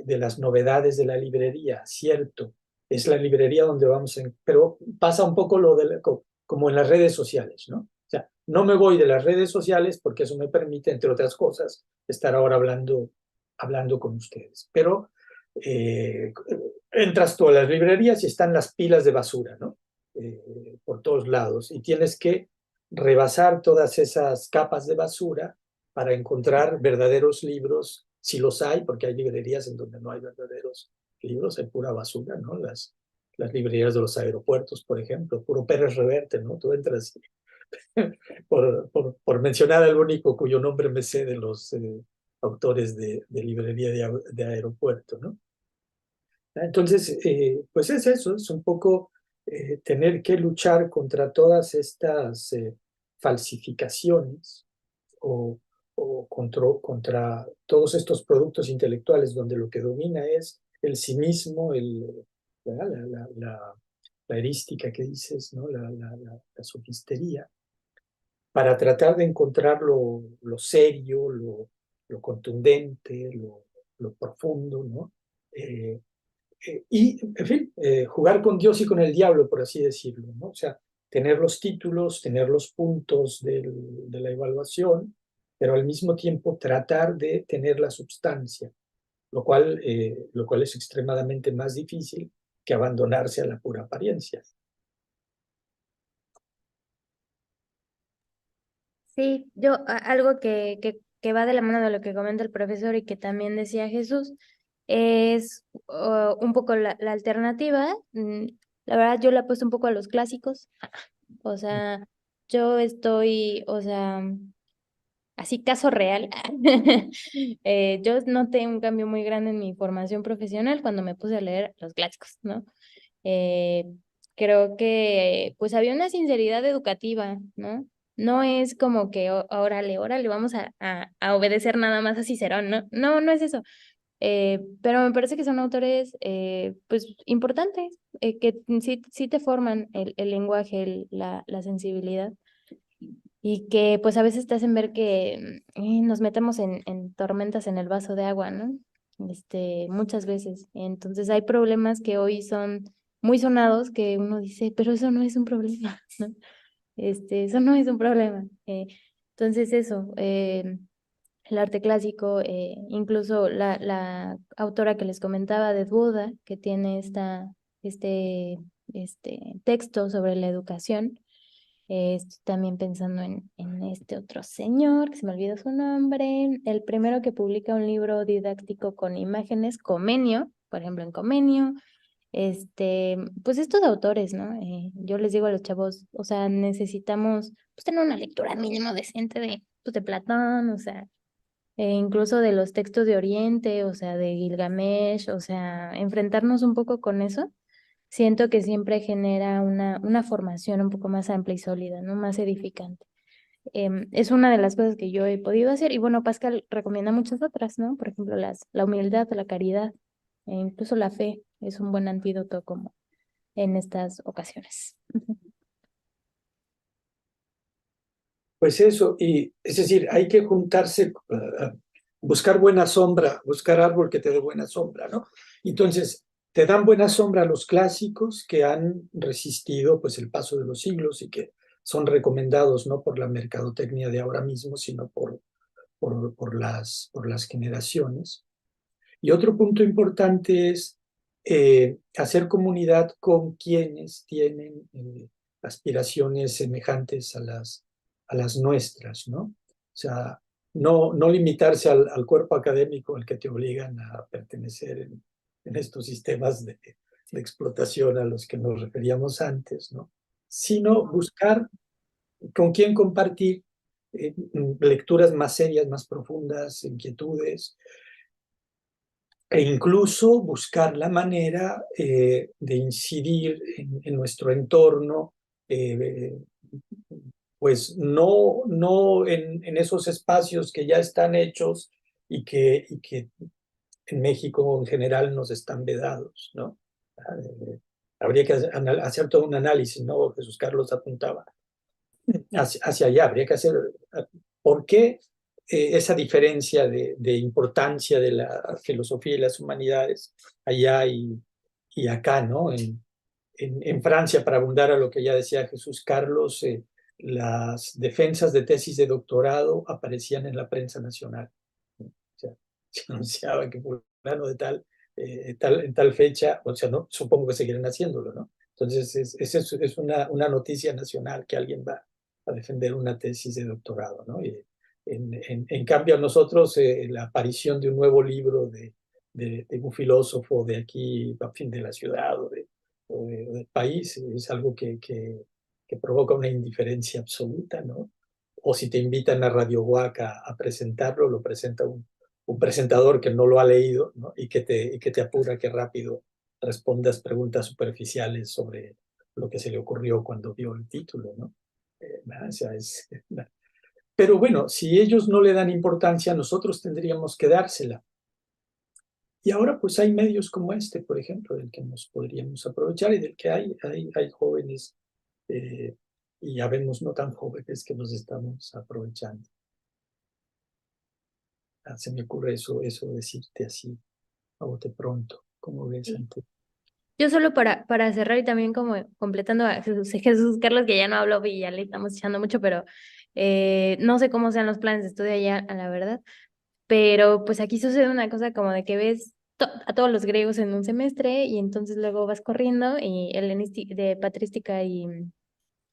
las novedades de la librería, cierto, es la librería donde pero pasa un poco como en las redes sociales, ¿no? O sea, no me voy de las redes sociales porque eso me permite, entre otras cosas, estar ahora hablando con ustedes. Pero eh, entras tú a las librerías y están las pilas de basura, ¿no? Por todos lados, y tienes que rebasar todas esas capas de basura para encontrar verdaderos libros, si los hay, porque hay librerías en donde no hay verdaderos libros, hay pura basura, ¿no? Las librerías de los aeropuertos, por ejemplo, puro Pérez Reverte, ¿no? Tú entras, por mencionar al único cuyo nombre me sé de los autores de librería de aeropuerto, ¿no? Entonces, pues es eso, es un poco tener que luchar contra todas estas falsificaciones o, o contra todos estos productos intelectuales donde lo que domina es el cinismo, la erística que dices, ¿no? La sofistería, para tratar de encontrar lo serio, lo contundente, lo profundo, ¿no? Y, en fin, jugar con Dios y con el diablo, por así decirlo, ¿no? O sea, tener los títulos, tener los puntos de la evaluación, pero al mismo tiempo tratar de tener la substancia, lo cual es extremadamente más difícil que abandonarse a la pura apariencia. Sí, algo que va de la mano de lo que comenta el profesor y que también decía Jesús, es un poco la alternativa. La verdad, yo la he puesto un poco a los clásicos. O sea, yo estoy, o sea, así caso real. Yo noté un cambio muy grande en mi formación profesional cuando me puse a leer los clásicos, ¿no? Eh, Creo que pues había una sinceridad educativa, ¿no? No es como que, órale, órale, vamos a obedecer nada más a Cicerón, ¿no? No, no es eso. Pero me parece que son autores, pues, importantes, que sí te forman el lenguaje, la sensibilidad, y que pues a veces te hacen ver que nos metemos en tormentas en el vaso de agua, ¿no? Muchas veces. Entonces hay problemas que hoy son muy sonados que uno dice, pero eso no es un problema, ¿no? Eso no es un problema. Entonces eso, el arte clásico, incluso la autora que les comentaba de Buda, que tiene este, este texto sobre la educación. Estoy también pensando en este otro señor, que se me olvidó su nombre, el primero que publica un libro didáctico con imágenes, Comenio, por ejemplo, en Comenio. Pues estos autores, ¿no? Yo les digo a los chavos, o sea, necesitamos pues, tener una lectura mínimo decente pues, de Platón, o sea, incluso de los textos de Oriente, o sea, de Gilgamesh, o sea, enfrentarnos un poco con eso. Siento que siempre genera una formación un poco más amplia y sólida, ¿no? Más edificante. Es una de las cosas que yo he podido hacer y bueno, Pascal recomienda muchas otras, ¿no? Por ejemplo, la humildad, la caridad, e incluso la fe es un buen antídoto como en estas ocasiones. Pues eso, y es decir, hay que juntarse, buscar buena sombra, buscar árbol que te dé buena sombra, ¿no? Entonces, te dan buena sombra los clásicos que han resistido pues el paso de los siglos y que son recomendados no por la mercadotecnia de ahora mismo, sino por las generaciones. Y otro punto importante es hacer comunidad con quienes tienen aspiraciones semejantes a las nuestras, ¿no? O sea, no limitarse al cuerpo académico al que te obligan a pertenecer en estos sistemas de explotación a los que nos referíamos antes, ¿no? Sino buscar con quién compartir lecturas más serias, más profundas, inquietudes, e incluso buscar la manera de incidir en nuestro entorno, eh, pues no en esos espacios que ya están hechos y que en México en general nos están vedados, ¿no? Habría que hacer todo un análisis, ¿no? Jesús Carlos apuntaba hacia allá, habría que hacer por qué esa diferencia de importancia de la filosofía y las humanidades allá y acá, ¿no? En Francia, para abundar a lo que ya decía Jesús Carlos, las defensas de tesis de doctorado aparecían en la prensa nacional. O sea, se anunciaba que fulano de en tal fecha, o sea, no, supongo que seguirán haciéndolo, ¿no? Entonces, es una noticia nacional que alguien va a defender una tesis de doctorado, ¿no? Y en cambio, a nosotros, la aparición de un nuevo libro de un filósofo de aquí, a fin de la ciudad o del país, es algo que provoca una indiferencia absoluta, ¿no? O si te invitan a Radio Huaca a presentarlo, lo presenta un presentador que no lo ha leído, ¿no? Y que te apura que rápido respondas preguntas superficiales sobre lo que se le ocurrió cuando vio el título, ¿no? O sea, Pero bueno, si ellos no le dan importancia, nosotros tendríamos que dársela. Y ahora pues hay medios como este, por ejemplo, del que nos podríamos aprovechar y del que hay jóvenes y ya vemos no tan jóvenes que nos estamos aprovechando. Se me ocurre eso decirte así, a bote pronto. ¿Cómo ves, Sí. Ante? Yo solo para cerrar y también como completando a Jesús Carlos, que ya no habló y ya le estamos echando mucho, pero no sé cómo sean los planes de estudio allá, a la verdad, pero pues aquí sucede una cosa como de que ves a todos los griegos en un semestre y entonces luego vas corriendo y de patrística y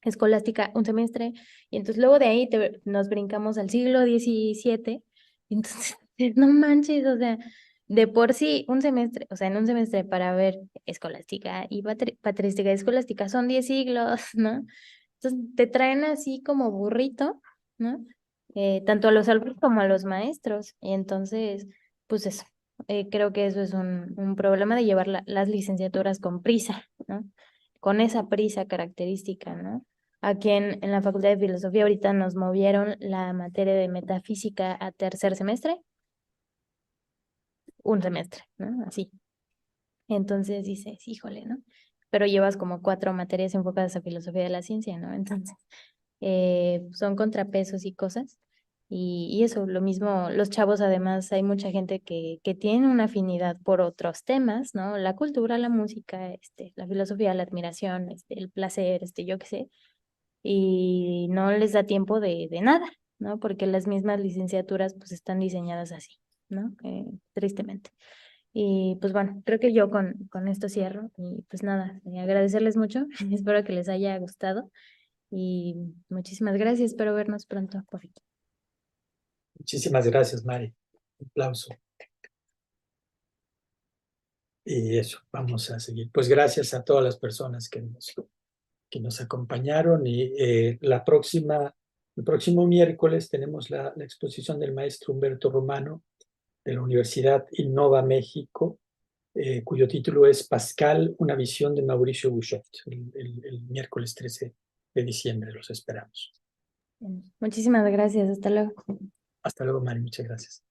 escolástica un semestre y entonces luego de ahí nos brincamos al siglo XVII y entonces no manches, o sea, de por sí un semestre, o sea, en un semestre para ver escolástica y patrística y escolástica son 10 siglos, ¿no? Entonces te traen así como burrito, ¿no? Tanto a los alumnos como a los maestros. Y entonces, pues eso, creo que eso es un problema de llevar las licenciaturas con prisa, ¿no? Con esa prisa característica, ¿no? Aquí en la Facultad de Filosofía ahorita nos movieron la materia de metafísica a tercer semestre, un semestre, ¿no? Así. Entonces dices, híjole, ¿no? Pero llevas como 4 materias enfocadas a filosofía de la ciencia, ¿no? Entonces, son contrapesos y cosas. Y eso, lo mismo, los chavos además, hay mucha gente que tiene una afinidad por otros temas, ¿no? La cultura, la música, la filosofía, la admiración, el placer, yo qué sé, y no les da tiempo de nada, ¿no? Porque las mismas licenciaturas pues están diseñadas así, ¿no? Tristemente. Y pues bueno, creo que yo con esto cierro y pues nada, agradecerles mucho, espero que les haya gustado y muchísimas gracias, espero vernos pronto por aquí. Muchísimas gracias, Mari. Un aplauso. Y eso, vamos a seguir. Pues gracias a todas las personas que nos acompañaron y el próximo miércoles tenemos la exposición del maestro Humberto Romano de la Universidad Innova México, cuyo título es Pascal, una visión de Mauricio Bouchot, el miércoles 13 de diciembre. Los esperamos. Muchísimas gracias, hasta luego. Hasta luego, Mari. Muchas gracias.